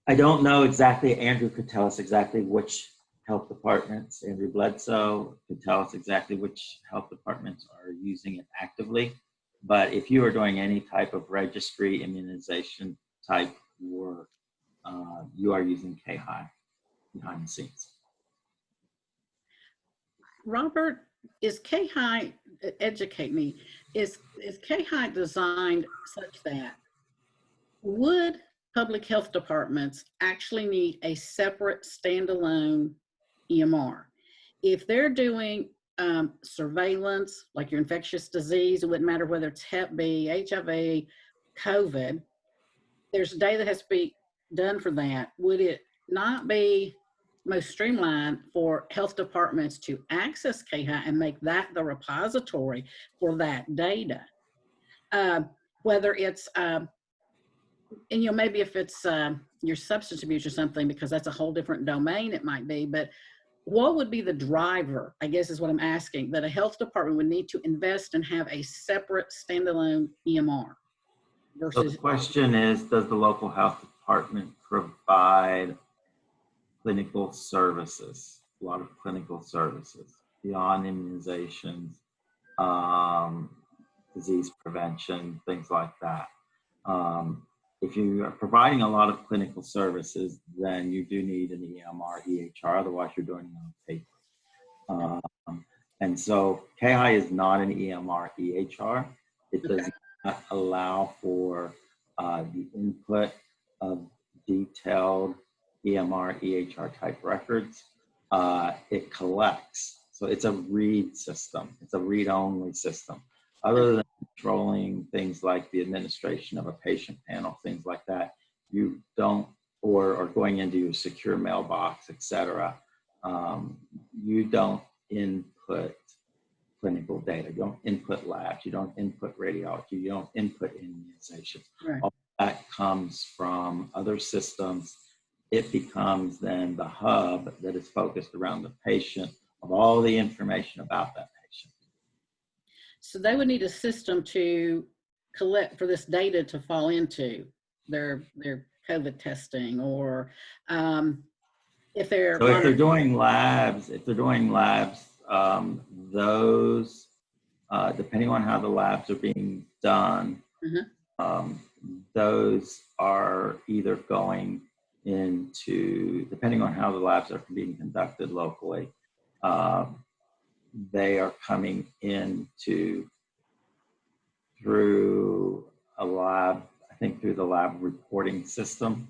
I don't know exactly. Andrew could tell us exactly which health departments, Andrew Bledsoe could tell us exactly which health departments are using it actively. But if you are doing any type of registry immunization type work, you are using KHI behind the scenes. Robert, is KHI, educate me, is KHI designed such that would public health departments actually need a separate standalone EMR? If they're doing surveillance, like your infectious disease, it wouldn't matter whether it's Hep B, HIV, COVID, there's data that has to be done for that. Would it not be most streamlined for health departments to access KHI and make that the repository for that data? Whether it's, and maybe if it's your substance abuse or something, because that's a whole different domain it might be, but what would be the driver, I guess is what I'm asking, that a health department would need to invest and have a separate standalone EMR versus? So the question is, does the local health department provide clinical services, a lot of clinical services beyond immunizations, disease prevention, things like that? If you are providing a lot of clinical services, then you do need an EMR, EHR, otherwise you're doing it on paper. And so KHI is not an EMR, EHR. It does not allow for the input of detailed EMR, EHR type records. It collects, so it's a read system. It's a read-only system. Other than controlling things like the administration of a patient panel, things like that, you don't, or going into your secure mailbox, et cetera, you don't input clinical data. You don't input labs. You don't input radiology. You don't input immunization. Right. All that comes from other systems. It becomes then the hub that is focused around the patient of all the information about that patient. So they would need a system to collect for this data to fall into their COVID testing, or if they're So if they're doing labs, those, depending on how the labs are being done, those are either going into, depending on how the labs are being conducted locally, they are coming into through a lab, I think through the lab reporting system.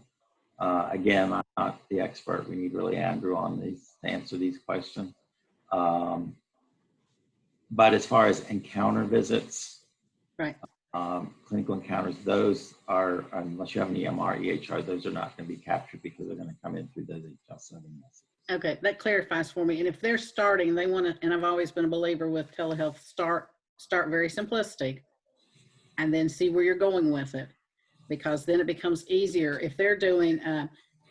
Again, I'm not the expert. We need really Andrew on these to answer these questions. But as far as encounter visits, right, clinical encounters, those are, unless you have an EMR, EHR, those are not going to be captured because they're going to come in through those HL7 messages. Okay, that clarifies for me. And if they're starting, they want to, and I've always been a believer with telehealth, start very simplistic and then see where you're going with it, because then it becomes easier. If they're doing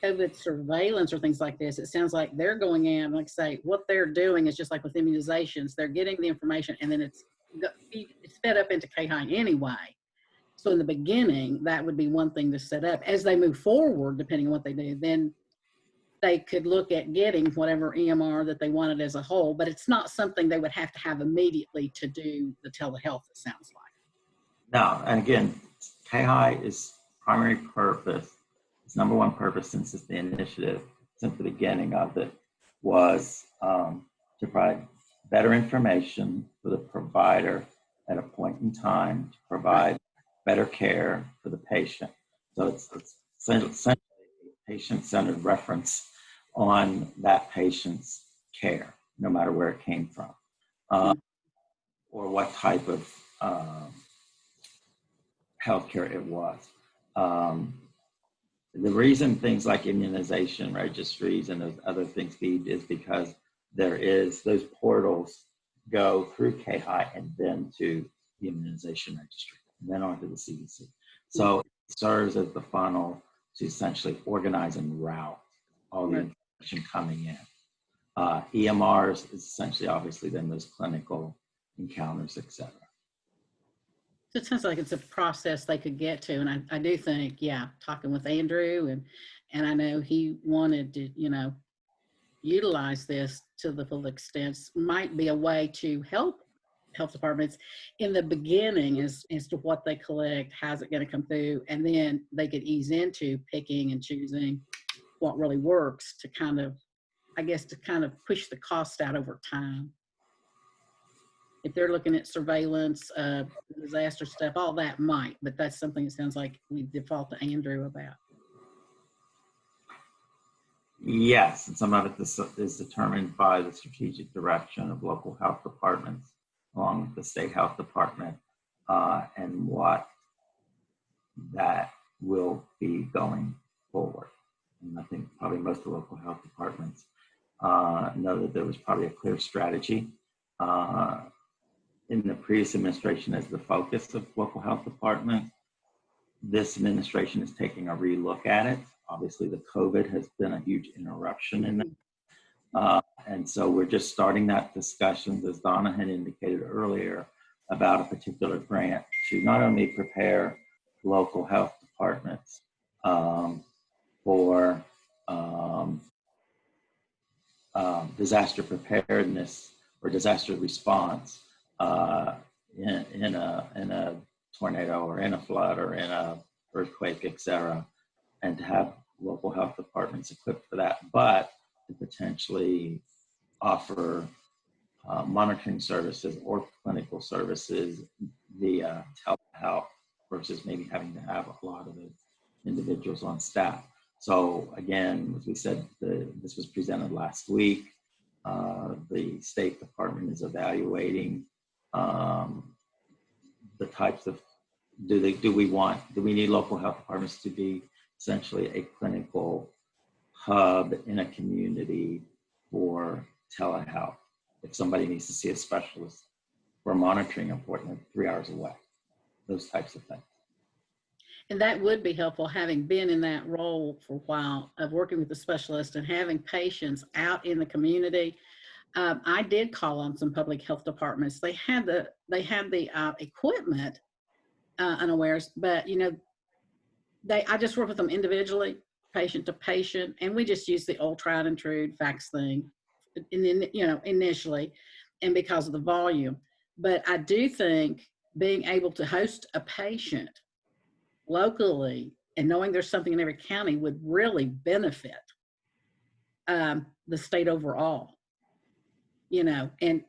COVID surveillance or things like this, it sounds like they're going in, like say, what they're doing is just like with immunizations, they're getting the information and then it's fed up into KHI anyway. So in the beginning, that would be one thing to set up. As they move forward, depending on what they do, then they could look at getting whatever EMR that they wanted as a whole, but it's not something they would have to have immediately to do the telehealth, it sounds like. No, and again, KHI is primary purpose, its number one purpose since it's the initiative, since the beginning of it, was to provide better information for the provider at a point in time, to provide better care for the patient. So it's essentially a patient-centered reference on that patient's care, no matter where it came from, or what type of healthcare it was. The reason things like immunization registries and those other things feed is because there is, those portals go through KHI and then to the immunization registry, and then onto the CDC. So it serves as the funnel to essentially organize and route all the information coming in. EMRs is essentially, obviously, then those clinical encounters, et cetera. It sounds like it's a process they could get to. And I do think, yeah, talking with Andrew and I know he wanted to, utilize this to the full extent might be a way to help health departments in the beginning as to what they collect, how's it going to come through, and then they could ease into picking and choosing what really works to kind of, I guess, to kind of push the cost out over time. If they're looking at surveillance, disaster stuff, all that might, but that's something it sounds like we default to Andrew about. Yes, and some of it is determined by the strategic direction of local health departments, along with the state health department, and what that will be going forward. And I think probably most of the local health departments know that there was probably a clear strategy in the previous administration as the focus of local health department. This administration is taking a relook at it. Obviously, the COVID has been a huge interruption in that. And so we're just starting that discussion, as Donna had indicated earlier, about a particular grant to not only prepare local health departments for disaster preparedness or disaster response in a tornado or in a flood or in a earthquake, et cetera, and to have local health departments equipped for that, but to potentially offer monitoring services or clinical services via telehealth versus maybe having to have a lot of the individuals on staff. So again, as we said, this was presented last week. The State Department is evaluating the types of, do we need local health departments to be essentially a clinical hub in a community for telehealth? If somebody needs to see a specialist for a monitoring appointment 3 hours away, those types of things. And that would be helpful, having been in that role for a while of working with the specialist and having patients out in the community. I did call on some public health departments. They had the equipment unawares, but I just work with them individually, patient to patient, and we just use the old tried and true fax thing, and then initially, and because of the volume. But I do think being able to host a patient locally and knowing there's something in every county would really benefit the state overall, and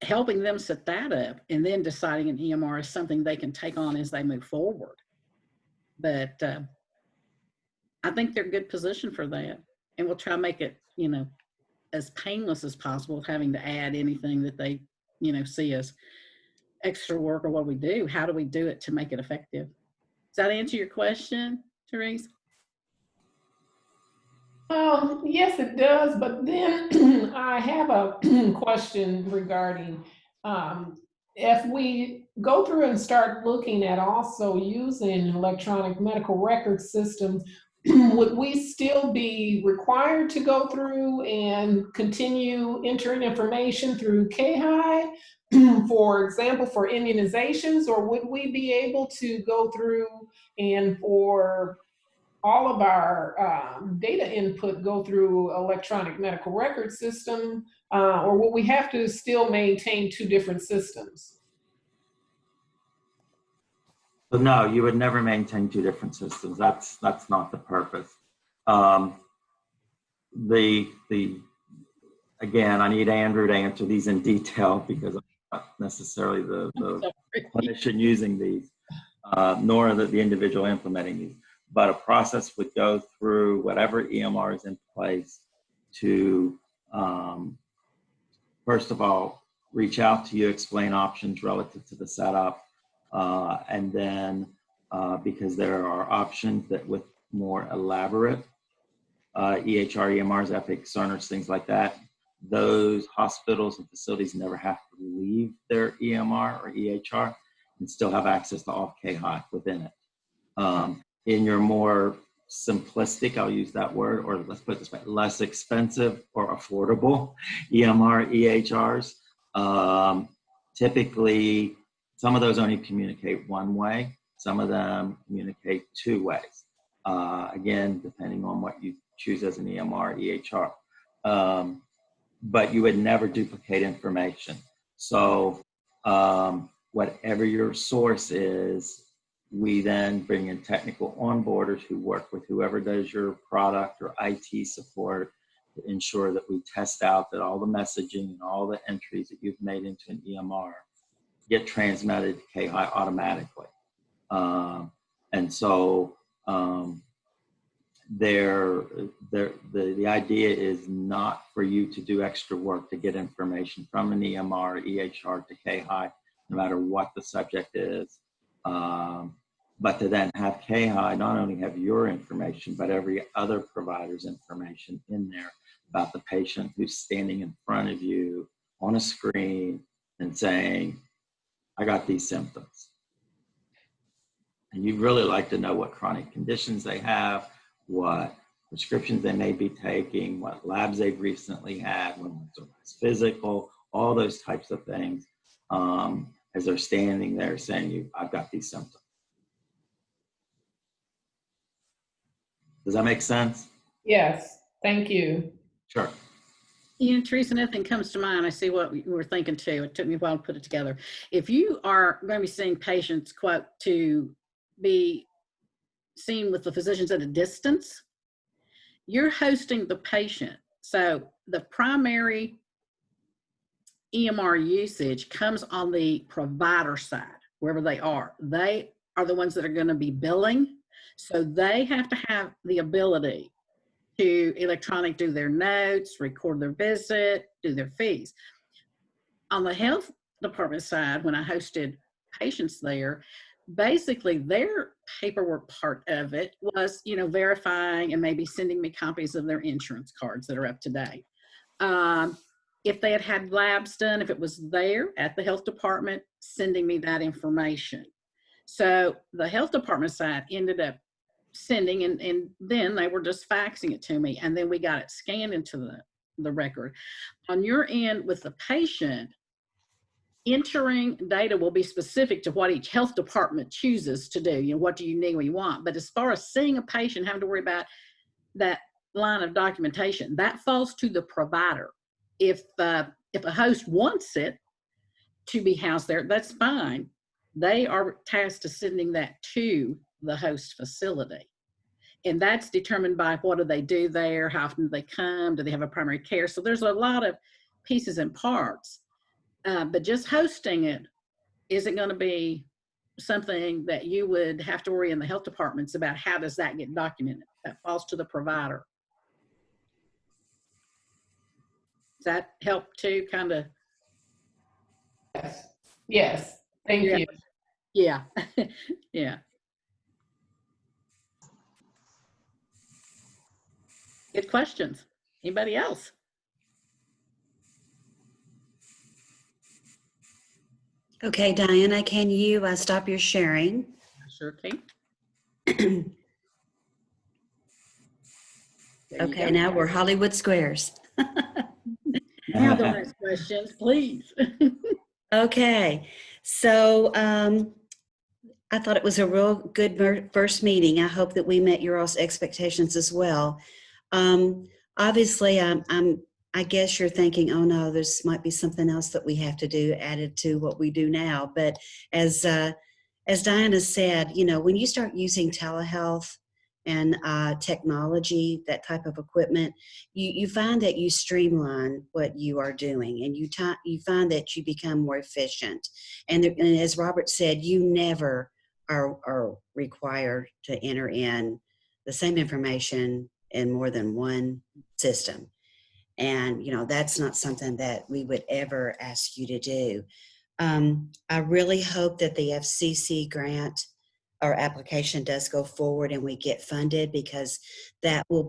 helping them set that up and then deciding an EMR is something they can take on as they move forward. But I think they're a good position for that. And we'll try to make it, as painless as possible, having to add anything that they, see as extra work or what we do. How do we do it to make it effective? Does that answer your question, Therese? Yes, it does. But then I have a question regarding if we go through and start looking at also using electronic medical record systems, would we still be required to go through and continue entering information through KHI, for example, for immunizations, or would we be able to go through and for all of our data input go through electronic medical record system, or will we have to still maintain two different systems? So no, you would never maintain two different systems. That's not the purpose. Again, I need Andrew to answer these in detail because I'm not necessarily the clinician using these, nor the individual implementing these. But a process would go through whatever EMR is in place to, first of all, reach out to you, explain options relative to the setup, and then because there are options that with more elaborate EHR, EMRs, Epic, Cerners, things like that, those hospitals and facilities never have to leave their EMR or EHR and still have access to all KHI within it. In your more simplistic, I'll use that word, or let's put it this way, less expensive or affordable EMR, EHRs, typically Some of those only communicate one way. Some of them communicate two ways. Again, depending on what you choose as an EMR, EHR. But you would never duplicate information. So whatever your source is, we then bring in technical onboarders who work with whoever does your product or IT support to ensure that we test out that all the messaging and all the entries that you've made into an EMR get transmitted to KHI automatically. And so the idea is not for you to do extra work to get information from an EMR or EHR to KHI, no matter what the subject is, but to then have KHI not only have your information, but every other provider's information in there about the patient who's standing in front of you on a screen and saying, I got these symptoms. And you'd really like to know what chronic conditions they have, what prescriptions they may be taking, what labs they've recently had, when was the last physical, all those types of things, as they're standing there saying, I've got these symptoms. Does that make sense? Yes, thank you. Sure. Teresa, nothing comes to mind. I see what we were thinking too. It took me a while to put it together. If you are going to be seeing patients, quote, to be seen with the physicians at a distance, you're hosting the patient. So the primary EMR usage comes on the provider side, wherever they are. They are the ones that are going to be billing. So they have to have the ability to electronic do their notes, record their visit, do their fees. On the health department side, when I hosted patients there, basically their paperwork part of it was, verifying and maybe sending me copies of their insurance cards that are up to date. If they had labs done, if it was there at the health department, sending me that information. So the health department side ended up sending, and then they were just faxing it to me, and then we got it scanned into the record. On your end with the patient, entering data will be specific to what each health department chooses to do. What do you need, what you want? But as far as seeing a patient, having to worry about that line of documentation, that falls to the provider. If a host wants it to be housed there, that's fine. They are tasked to sending that to the host facility. And that's determined by what do they do there, how often do they come, do they have a primary care? So there's a lot of pieces and parts. But just hosting it isn't going to be something that you would have to worry in the health departments about. How does that get documented? That falls to the provider. Does that help too, kind of? Yes, thank you. Yeah, yeah. Good questions. Anybody else? Okay, Diana, can you stop your sharing? Sure can. Okay, now we're Hollywood Squares. Now don't ask questions, please. Okay, so I thought it was a real good first meeting. I hope that we met your all's expectations as well. Obviously, I guess you're thinking, oh no, this might be something else that we have to do added to what we do now. But as Diana said, when you start using telehealth and technology, that type of equipment, you find that you streamline what you are doing, and you find that you become more efficient. And as Robert said, you never are required to enter in the same information in more than one system. And, that's not something that we would ever ask you to do. I really hope that the FCC grant or application does go forward and we get funded, because that will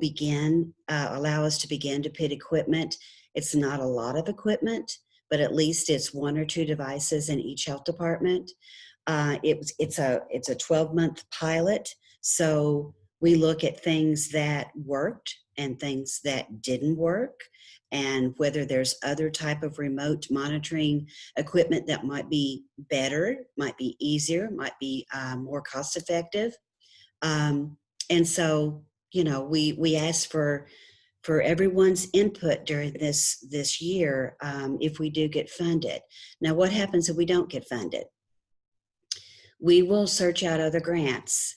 allow us to begin to put equipment. It's not a lot of equipment, but at least it's 1 or 2 devices in each health department. It's a 12-month pilot. So We look at things that worked and things that didn't work, and whether there's other type of remote monitoring equipment that might be better, might be easier, might be more cost effective. And so, you know, we ask for everyone's input during this year if we do get funded. Now, what happens if we don't get funded? We will search out other grants,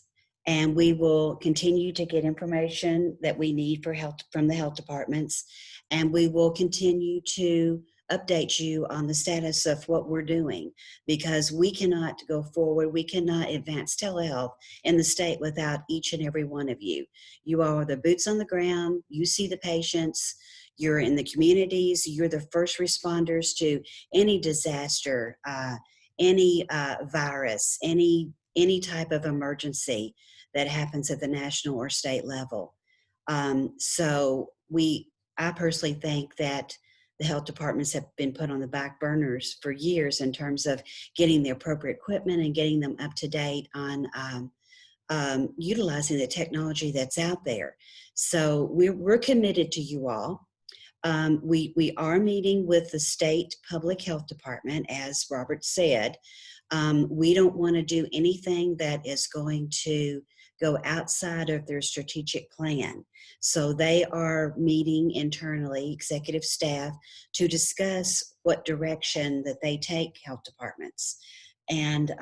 and we will continue to get information that we need for health from the health departments, and we will continue to update you on the status of what we're doing, because we cannot go forward, we cannot advance telehealth in the state without each and every one of you. You are the boots on the ground, you see the patients, you're in the communities, you're the first responders to any disaster, any virus, any type of emergency that happens at the national or state level. So I personally think that the health departments have been put on the back burners for years in terms of getting the appropriate equipment and getting them up to date on utilizing the technology that's out there. So we're committed to you all. We are meeting with the state public health department, as Robert said. We don't want to do anything that is going to go outside of their strategic plan. So they are meeting internally, executive staff, to discuss what direction that they take health departments. And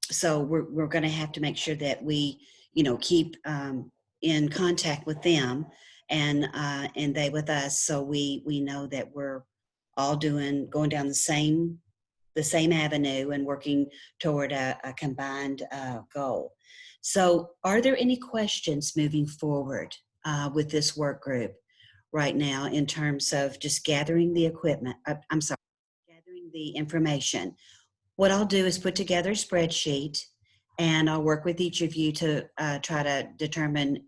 so we're going to have to make sure that we, you know, keep in contact with them and they with us, so we know that we're all going down the same avenue and working toward a combined goal. So are there any questions moving forward with this work group right now in terms of just gathering the equipment? Gathering the information. What I'll do is put together a spreadsheet, and I'll work with each of you to try to determine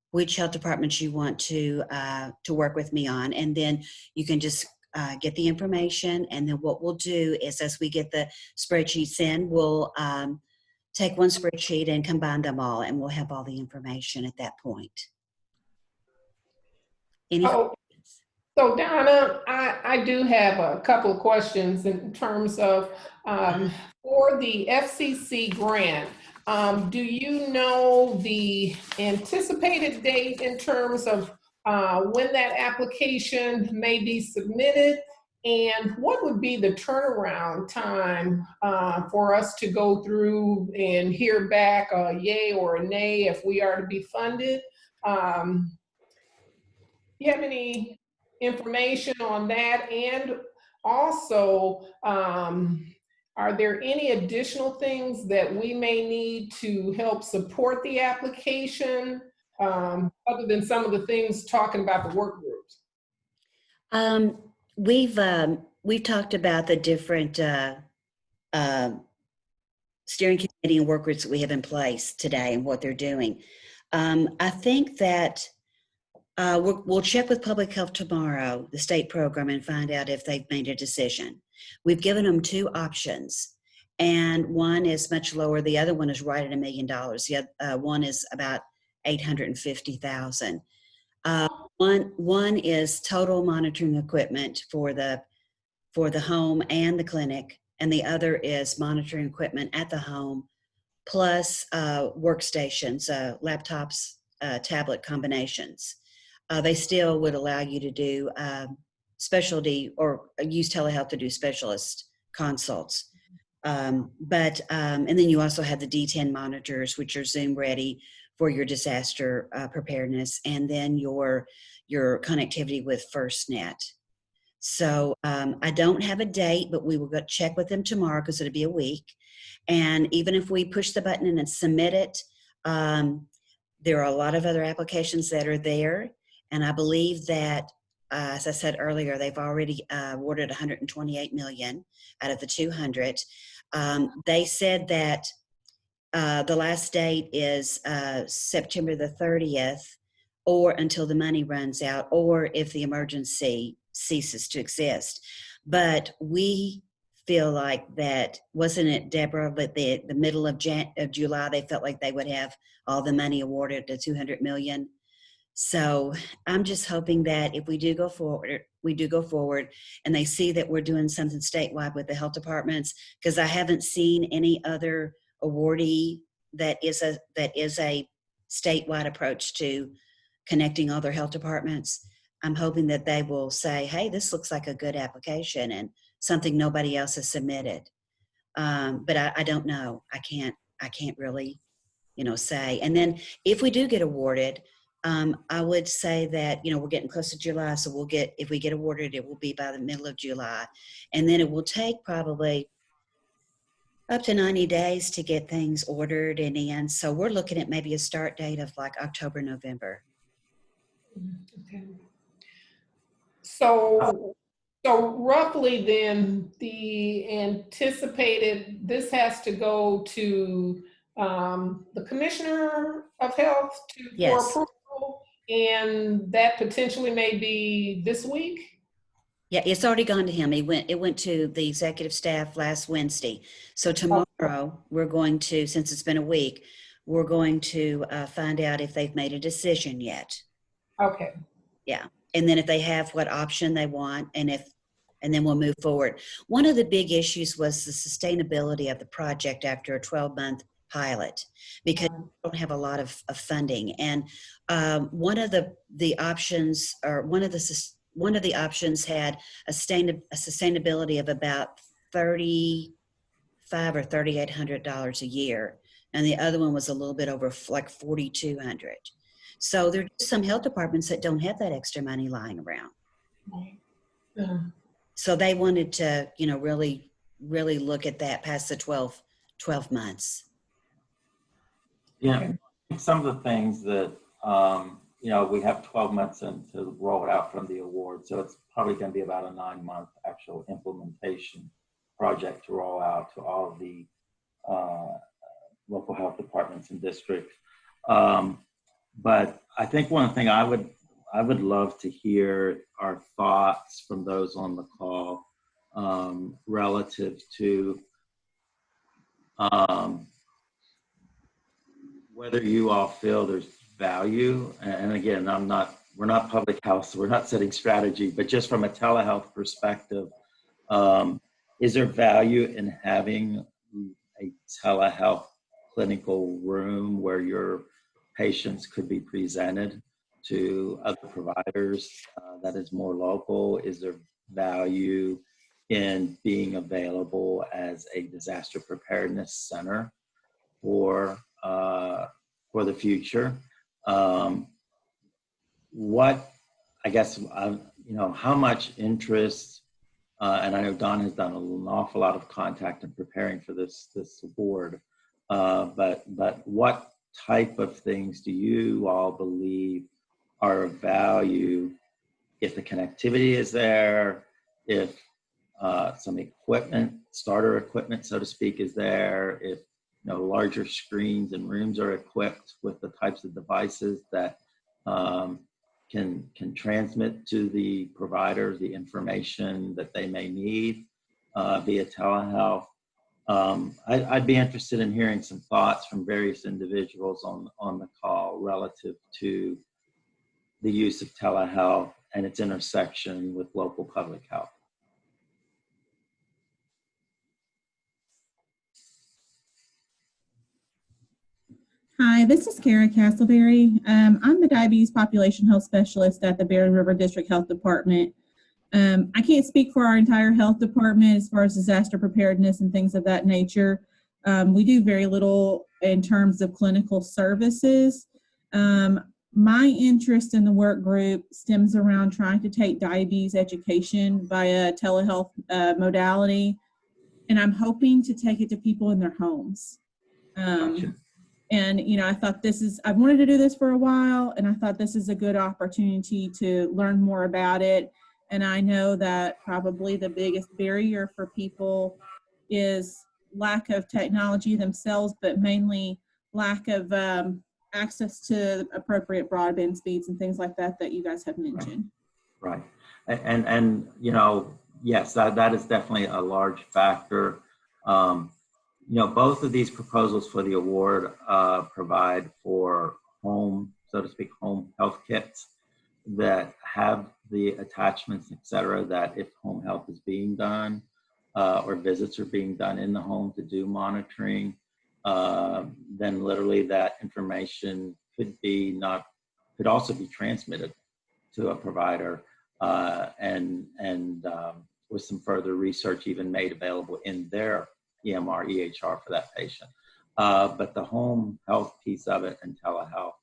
which health departments you want to work with me on, and then you can just get the information. And then what we'll do is, as we get the spreadsheets in, we'll take one spreadsheet and combine them all, and we'll have all the information at that point. Any questions? So Donna, I do have a couple of questions in terms of for the FCC grant. Do you know the anticipated date in terms of when that application may be submitted? And what would be the turnaround time for us to go through and hear back a yay or a nay if we are to be funded? Do you have any information on that? And also, are there any additional things that we may need to help support the application, other than some of the things talking about the work groups? We've talked about the different steering committee and work groups that we have in place today and what they're doing. I think that we'll check with public health tomorrow, the state program, and find out if they've made a decision. We've given them two options, and one is much lower. The other one is right at $1 million. The one is about $850,000. One is total monitoring equipment for the home and the clinic, and the other is monitoring equipment at the home plus workstations, laptops, tablet combinations. They still would allow you to do specialty or use telehealth to do specialist consults. And then you also have the D10 monitors, which are Zoom ready for your disaster preparedness, and then your connectivity with FirstNet. So I don't have a date, but we will go check with them tomorrow because it'll be a week. And even if we push the button and submit it, there are a lot of other applications that are there. And I believe that, as I said earlier, they've already awarded $128 million out of the 200. They said that the last date is September the 30th, or until the money runs out, or if the emergency ceases to exist. But we feel like that, wasn't it, Deborah, but the middle of July, they felt like they would have all the money awarded to 200 million. So I'm just hoping that if we do go forward and they see that we're doing something statewide with the health departments, because I haven't seen any other awardee that is a statewide approach to connecting all their health departments. I'm hoping that they will say, hey, this looks like a good application and something nobody else has submitted. But I don't know. I can't really, say. And then if we do get awarded, I would say that, we're getting close to July. So if we get awarded, it will be by the middle of July. And then it will take probably up to 90 days to get things ordered and in. So we're looking at maybe a start date of like October, November. Okay. So roughly then the anticipated, this has to go to the Commissioner of Health for Yes. approval, and that potentially may be this week? Yeah, it's already gone to him. It went to the executive staff last Wednesday. So tomorrow we're going to, since it's been a week, we're going to find out if they've made a decision yet. Okay. Yeah. And then if they have what option they want, and then we'll move forward. One of the big issues was the sustainability of the project after a 12-month pilot, because we don't have a lot of funding. And one of the options, or one of the options had a sustainability of about $3,500 or $3,800 a year, and the other one was a little bit over like $4,200. So there are some health departments that don't have that extra money lying around. Right. So they wanted to, really look at that past the 12 months. Yeah, Okay. some of the things that, we have 12 months in to roll it out from the award. So it's probably going to be about a 9-month actual implementation project to roll out to all of the local health departments and districts. But I think one thing I would love to hear are thoughts from those on the call relative to whether you all feel there's value. And again, we're not public health, so we're not setting strategy, but just from a telehealth perspective, is there value in having a telehealth clinical room where your patients could be presented to other providers that is more local? Is there value in being available as a disaster preparedness center for the future? How much interest, and I know Don has done an awful lot of contact in preparing for this award, but what type of things do you all believe are of value if the connectivity is there, if some equipment, starter equipment, so to speak, is there, if larger screens and rooms are equipped with the types of devices that can transmit to the providers the information that they may need via telehealth. I'd be interested in hearing some thoughts from various individuals on the call relative to the use of telehealth and its intersection with local public health. Hi, this is Kara Castleberry. I'm the Diabetes Population Health Specialist at the Barren River District Health Department. I can't speak for our entire health department as far as disaster preparedness and things of that nature. We do very little in terms of clinical services. My interest in the work group stems around trying to take diabetes education via telehealth modality, and I'm hoping to take it to people in their homes. Gotcha. And, I thought I've wanted to do this for a while, and I thought this is a good opportunity to learn more about it. And I know that probably the biggest barrier for people is lack of technology themselves, but mainly lack of access to appropriate broadband speeds and things like that you guys have mentioned. Right. And yes, that is definitely a large factor. Both of these proposals for the award provide for home, so to speak, home health kits that have the attachments, et cetera, that if home health is being done or visits are being done in the home to do monitoring, then literally that information could also be transmitted to a provider and with some further research even made available in their EMR, EHR for that patient. But the home health piece of it and telehealth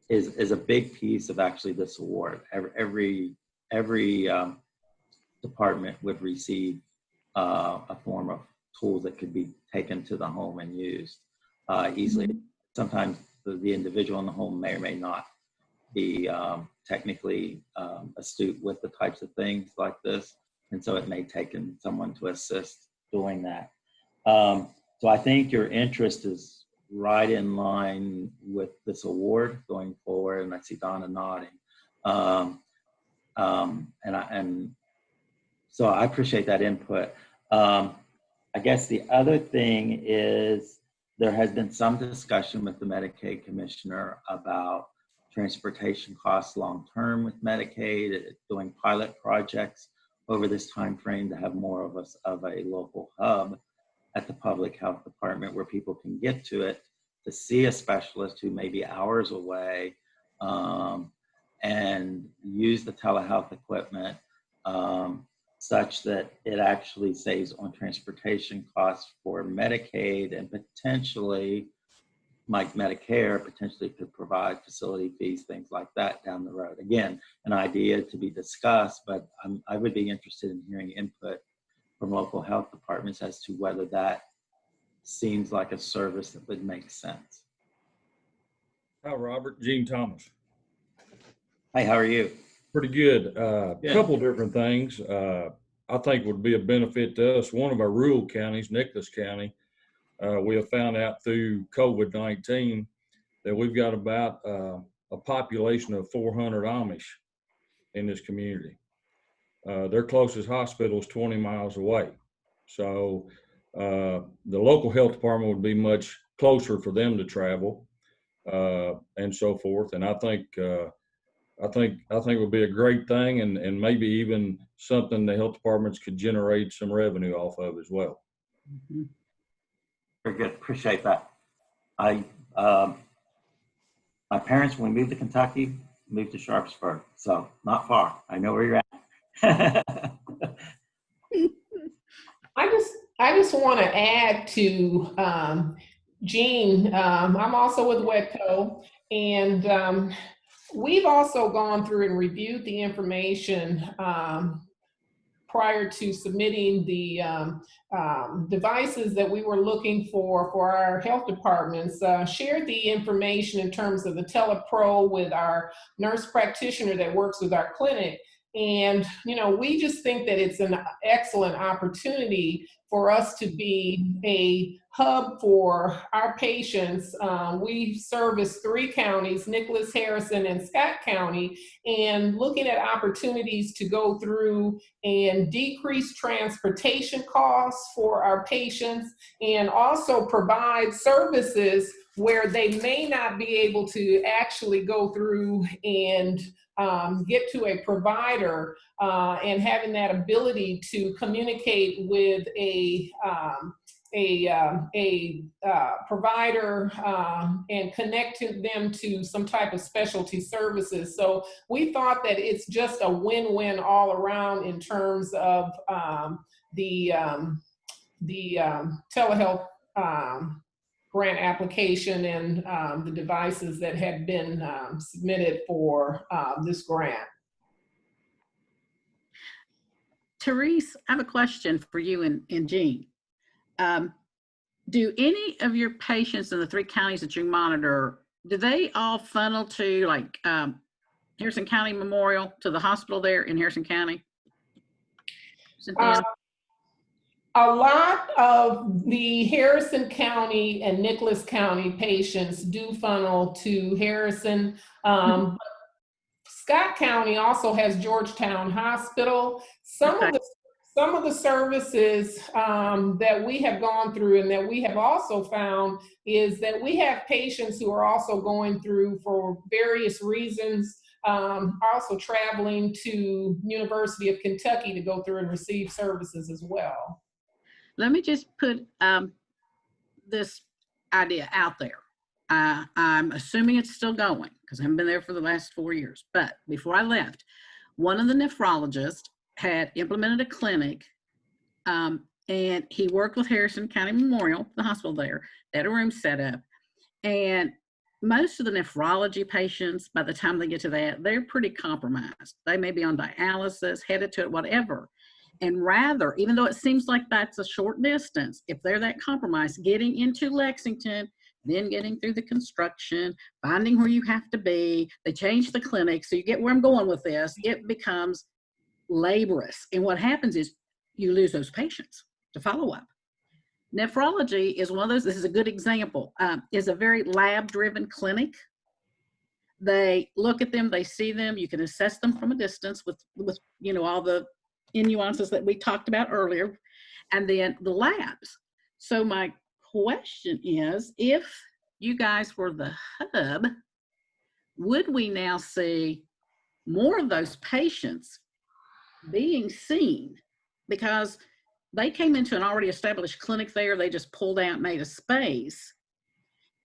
is a big piece of actually this award. Every department would receive a form of tools that could be taken to the home and used easily. Mm-hmm. Sometimes the individual in the home may or may not be technically astute with the types of things like this. And so it may take someone to assist doing that. So I think your interest is right in line with this award going forward. And I see Donna nodding. And so I appreciate that input. I guess the other thing is there has been some discussion with the Medicaid commissioner about transportation costs long-term with Medicaid, doing pilot projects over this time frame to have more of a local hub at the public health department where people can get to it to see a specialist who may be hours away and use the telehealth equipment such that it actually saves on transportation costs for Medicaid and potentially, like Medicare, potentially could provide facility fees, things like that down the road. Again, an idea to be discussed, but I would be interested in hearing input from local health departments as to whether that seems like a service that would make sense. Hi, Robert. Gene Thomas. Hey, how are you? Pretty good. Good. Couple different things I think would be a benefit to us. One of our rural counties, Nicholas County, we have found out through COVID-19 that we've got about a population of 400 Amish in this community. Their closest hospital is 20 miles away. So the local health department would be much closer for them to travel and so forth. And I think it would be a great thing and maybe even something the health departments could generate some revenue off of as well. Mm-hmm. Very good. Appreciate that. My parents, when we moved to Kentucky, moved to Sharpsburg. So not far. I know where you're at. I just want to add to Gene. I'm also with WEDCO, and we've also gone through and reviewed the information prior to submitting the devices that we were looking for our health departments, shared the information in terms of the TelePro with our nurse practitioner that works with our clinic. And, we just think that it's an excellent opportunity for us to be a hub for our patients. We service 3 counties, Nicholas, Harrison, and Scott County, and looking at opportunities to go through and decrease transportation costs for our patients and also provide services where they may not be able to actually go through and get to a provider and having that ability to communicate with a provider and connect them to some type of specialty services. So we thought that it's just a win-win all around in terms of the telehealth grant application and the devices that had been submitted for this grant. Therese, I have a question for you and Gene. Do any of your patients in the 3 counties that you monitor, do they all funnel to like Harrison County Memorial, to the hospital there in Harrison County? Cynthia? A lot of the Harrison County and Nicholas County patients do funnel to Harrison. Scott County also has Georgetown Hospital. Some of the some of the services that we have gone through and that we have also found is that we have patients who are also going through, for various reasons, also traveling to University of Kentucky to go through and receive services as well. Let me just put this idea out there. I'm assuming it's still going because I haven't been there for the last 4 years. But before I left, one of the nephrologists had implemented a clinic, and he worked with Harrison County Memorial, the hospital there. They had a room set up. And most of the nephrology patients, by the time they get to that, they're pretty compromised. They may be on dialysis, headed to it, whatever. And rather, even though it seems like that's a short distance, if they're that compromised, getting into Lexington, then getting through the construction, finding where you have to be, they change the clinic. So you get where I'm going with this. It becomes laborious. And what happens is you lose those patients to follow up. Nephrology is one of those, this is a good example, is a very lab-driven clinic. They look at them, they see them, you can assess them from a distance with you know, all the nuances that we talked about earlier, and then the labs. So my question is, if you guys were the hub, would we now see more of those patients being seen? Because they came into an already established clinic there, they just pulled out, made a space.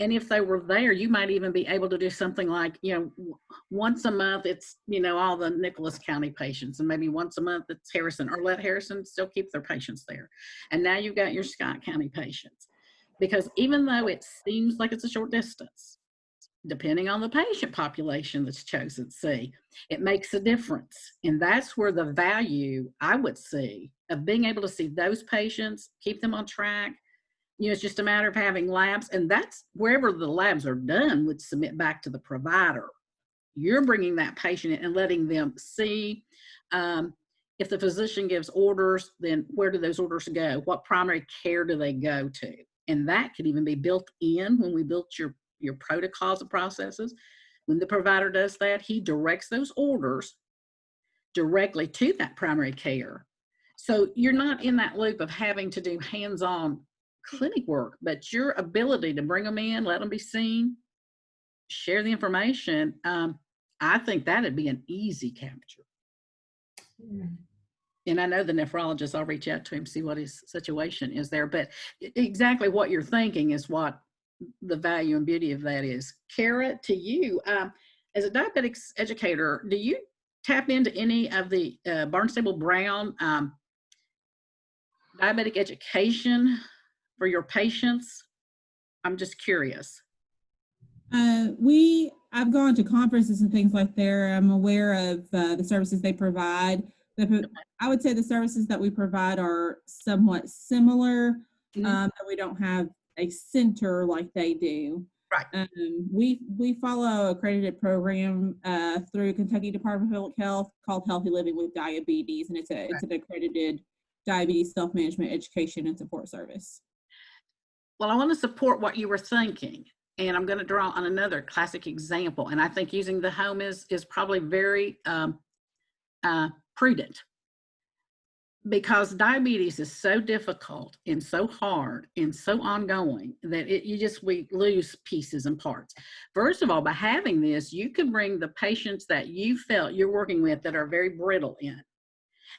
And if they were there, you might even be able to do something like, you know, once a month, it's, you know, all the Nicholas County patients, and maybe once a month it's Harrison, or let Harrison still keep their patients there. And now you've got your Scott County patients. Because even though it seems like it's a short distance, depending on the patient population that's chosen, it makes a difference. And that's where the value I would see of being able to see those patients, keep them on track. You know, it's just a matter of having labs, and that's wherever the labs are done would submit back to the provider. You're bringing that patient in and letting them see. If the physician gives orders, then where do those orders go? What primary care do they go to? And that could even be built in when we built your protocols and processes. When the provider does that, he directs those orders directly to that primary care. So you're not in that loop of having to do hands-on clinic work, but your ability to bring them in, let them be seen, share the information, I think that'd be an easy capture. And I know the nephrologist, I'll reach out to him, see what his situation is there, but exactly what you're thinking is what the value and beauty of that is. Kara, to you, as a diabetics educator, do you tap into any of the Barnstable Brown diabetic education for your patients? I'm just curious. I've gone to conferences and things like that. I'm aware of the services they provide. I would say the services that we provide are somewhat similar. But we don't have a center like they do. Right. We follow an accredited program through Kentucky Department of Public Health called Healthy Living with Diabetes, and it's an accredited diabetes self-management education and support service. Well, I want to support what you were thinking, and I'm going to draw on another classic example. And I think using the home is probably very prudent, because diabetes is so difficult and so hard and so ongoing that we lose pieces and parts. First of all, by having this, you can bring the patients that you felt you're working with that are very brittle in,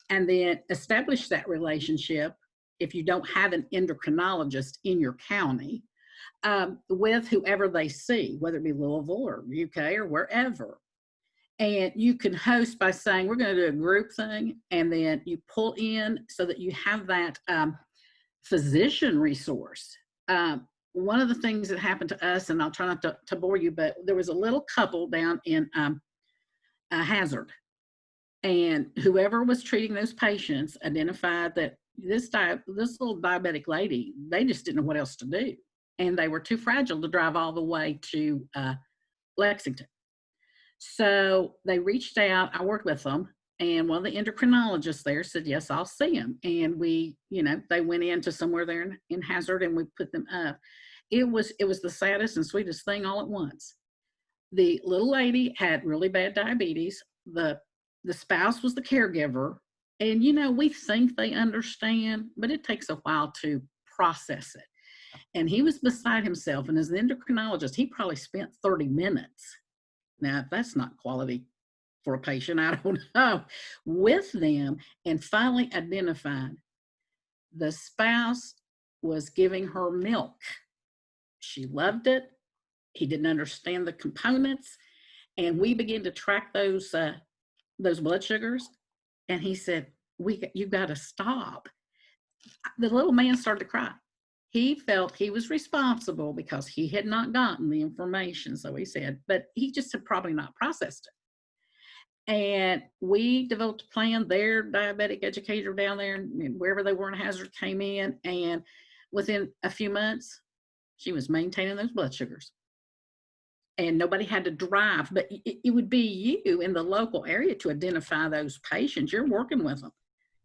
and then establish that relationship, if you don't have an endocrinologist in your county, with whoever they see, whether it be Louisville or UK or wherever. And you can host by saying, we're going to do a group thing, and then you pull in so that you have that physician resource. One of the things that happened to us, and I'll try not to bore you, but there was a little couple down in Hazard, and whoever was treating those patients identified that this little diabetic lady, they just didn't know what else to do. And they were too fragile to drive all the way to Lexington. So they reached out, I worked with them, and one of the endocrinologists there said, yes, I'll see him. And they went into somewhere there in Hazard, and we put them up. It was the saddest and sweetest thing all at once. The little lady had really bad diabetes. The spouse was the caregiver. And, you know, we think they understand, but it takes a while to process it. And he was beside himself. And as an endocrinologist, he probably spent 30 minutes. Now, if that's not quality for a patient, I don't know, with them, and finally identified the spouse was giving her milk. She loved it. He didn't understand the components. And we began to track those blood sugars. And he said, you got to stop. The little man started to cry. He felt he was responsible because he had not gotten the information, so he said, but he just had probably not processed it. And we developed a plan. Their diabetic educator down there, and wherever they were in Hazard, came in, and within a few months, she was maintaining those blood sugars. And nobody had to drive, but it would be you in the local area to identify those patients. You're working with them.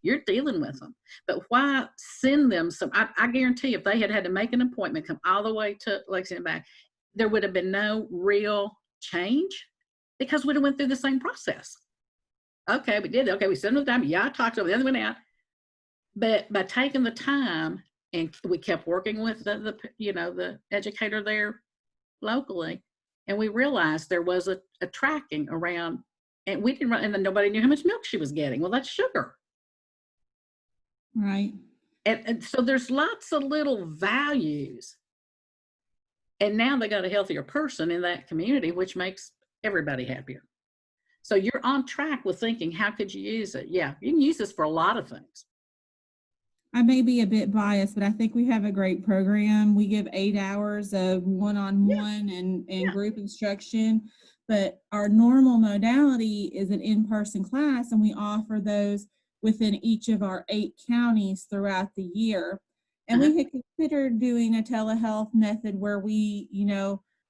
You're dealing with them. But why send them some? I guarantee if they had had to make an appointment, come all the way to Lexington and back, there would have been no real change because we'd have went through the same process. Okay, we did. Okay, we sent them the time. Yeah, I talked to them. The other went out. But by taking the time, and we kept working with the educator there locally, and we realized there was a tracking around, and we didn't run, and then nobody knew how much milk she was getting. Well, that's sugar. Right. And so there's lots of little values. And now they got a healthier person in that community, which makes everybody happier. So you're on track with thinking, how could you use it? Yeah, you can use this for a lot of things. I may be a bit biased, but I think we have a great program. We give 8 hours of one-on-one and group instruction, but our normal modality is an in-person class, and we offer those within each of our 8 counties throughout the year. And we had considered doing a telehealth method where we,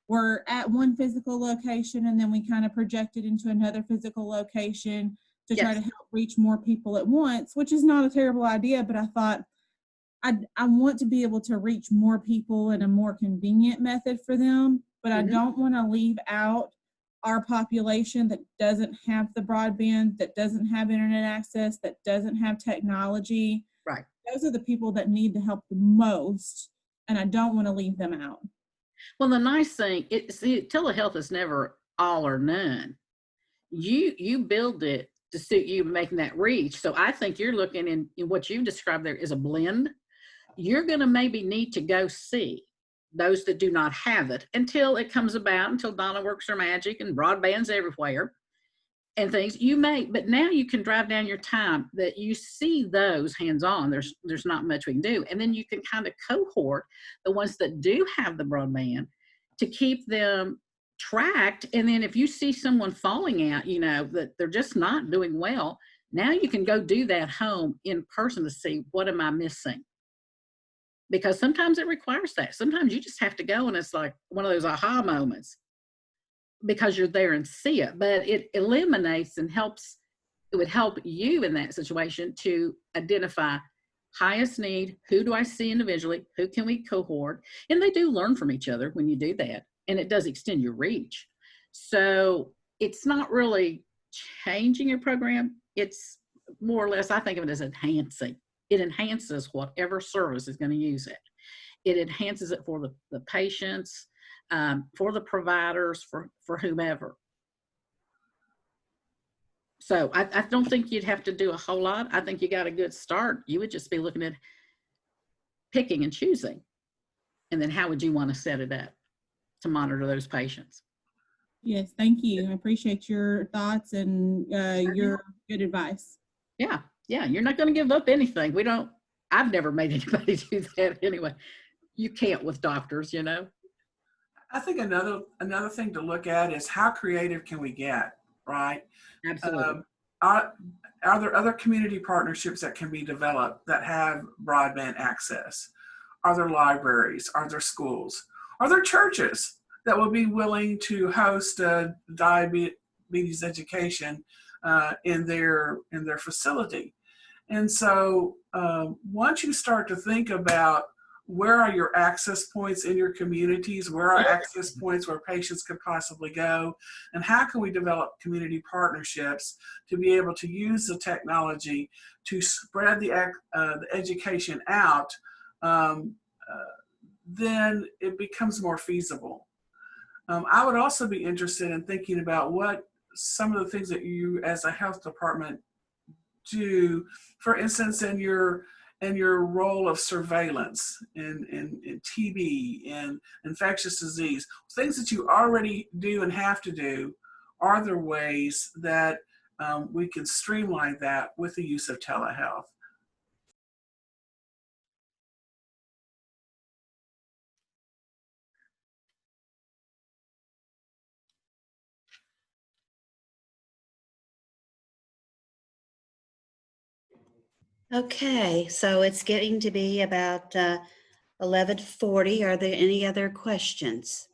we're at one physical location and then we kind of projected into another physical location to try to help reach more people at once, which is not a terrible idea, but I thought I want to be able to reach more people in a more convenient method for them, but I don't want to leave out our population that doesn't have the broadband, that doesn't have internet access, that doesn't have technology. Right. Those are the people that need the help the most, and I don't want to leave them out. Well, the nice thing, telehealth is never all or none. You build it to suit you making that reach. So I think you're looking in what you described there is a blend. You're going to maybe need to go see those that do not have it until it comes about, until Donna works her magic and broadband's everywhere and things. But now you can drive down your time that you see those hands-on. There's not much we can do. And then you can kind of cohort the ones that do have the broadband to keep them tracked. And then if you see someone falling out, that they're just not doing well, now you can go do that home in person to see, what am I missing? Because sometimes it requires that. Sometimes you just have to go and it's like one of those aha moments because you're there and see it. But it eliminates and helps, it would help you in that situation to identify highest need, who do I see individually, who can we cohort? And they do learn from each other when you do that. And it does extend your reach. So it's not really changing your program. It's more or less, I think of it as enhancing. It enhances whatever service is going to use it. It enhances it for the patients, for the providers, for whomever. So I don't think you'd have to do a whole lot. I think you got a good start. You would just be looking at picking and choosing. And then how would you want to set it up to monitor those patients? Yes, thank you. I appreciate your thoughts and your good advice. Yeah, you're not going to give up anything. I've never made anybody do that anyway. You can't with doctors, I think another thing to look at is how creative can we get, right? Absolutely. Are there other community partnerships that can be developed that have broadband access? Are there libraries? Are there schools? Are there churches that will be willing to host diabetes education in their facility? And so once you start to think about where are your access points in your communities? Where are access points where patients could possibly go? And how can we develop community partnerships to be able to use the technology to spread the education out? Then it becomes more feasible. I would also be interested in thinking about what some of the things that you as a health department do, for instance, in your role of surveillance in TB and infectious disease, things that you already do and have to do. Are there ways that we can streamline that with the use of telehealth? Okay, so it's getting to be about 11:40. Are there any other questions?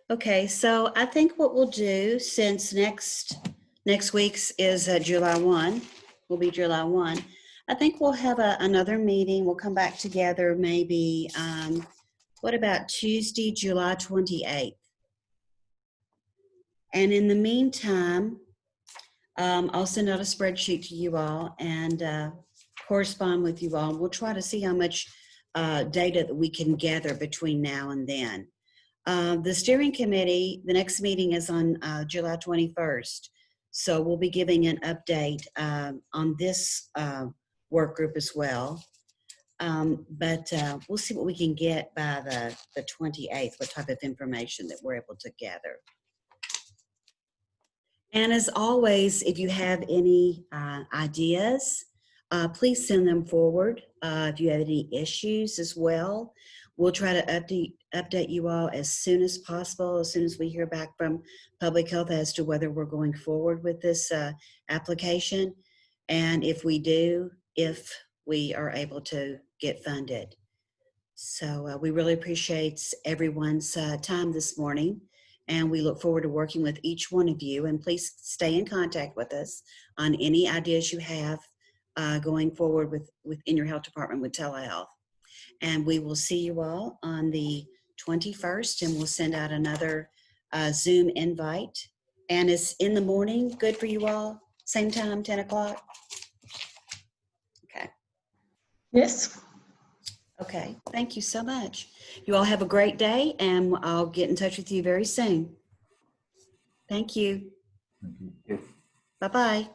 Okay, so I think what we'll do, since next week's is July 1, will be July 1, I think we'll have another meeting. We'll come back together maybe, what about Tuesday, July 28th? And in the meantime, I'll send out a spreadsheet to you all and correspond with you all. We'll try to see how much data that we can gather between now and then. The steering committee, the next meeting is on July 21st. So we'll be giving an update on this work group as well. But we'll see what we can get by the 28th, what type of information that we're able to gather. And as always, if you have any ideas, please send them forward. If you have any issues as well, we'll try to update you all as soon as possible, as soon as we hear back from Public Health as to whether we're going forward with this application. And if we do, if we are able to get funded. So we really appreciate everyone's time this morning. And we look forward to working with each one of you. And please stay in contact with us on any ideas you have going forward within your health department with telehealth. And we will see you all on the 21st, and we'll send out another Zoom invite. And it's in the morning, good for you all? Same time, 10 o'clock? Okay. Yes. Okay, thank you so much. You all have a great day, and I'll get in touch with you very soon. Thank you. Thank you. Bye-bye.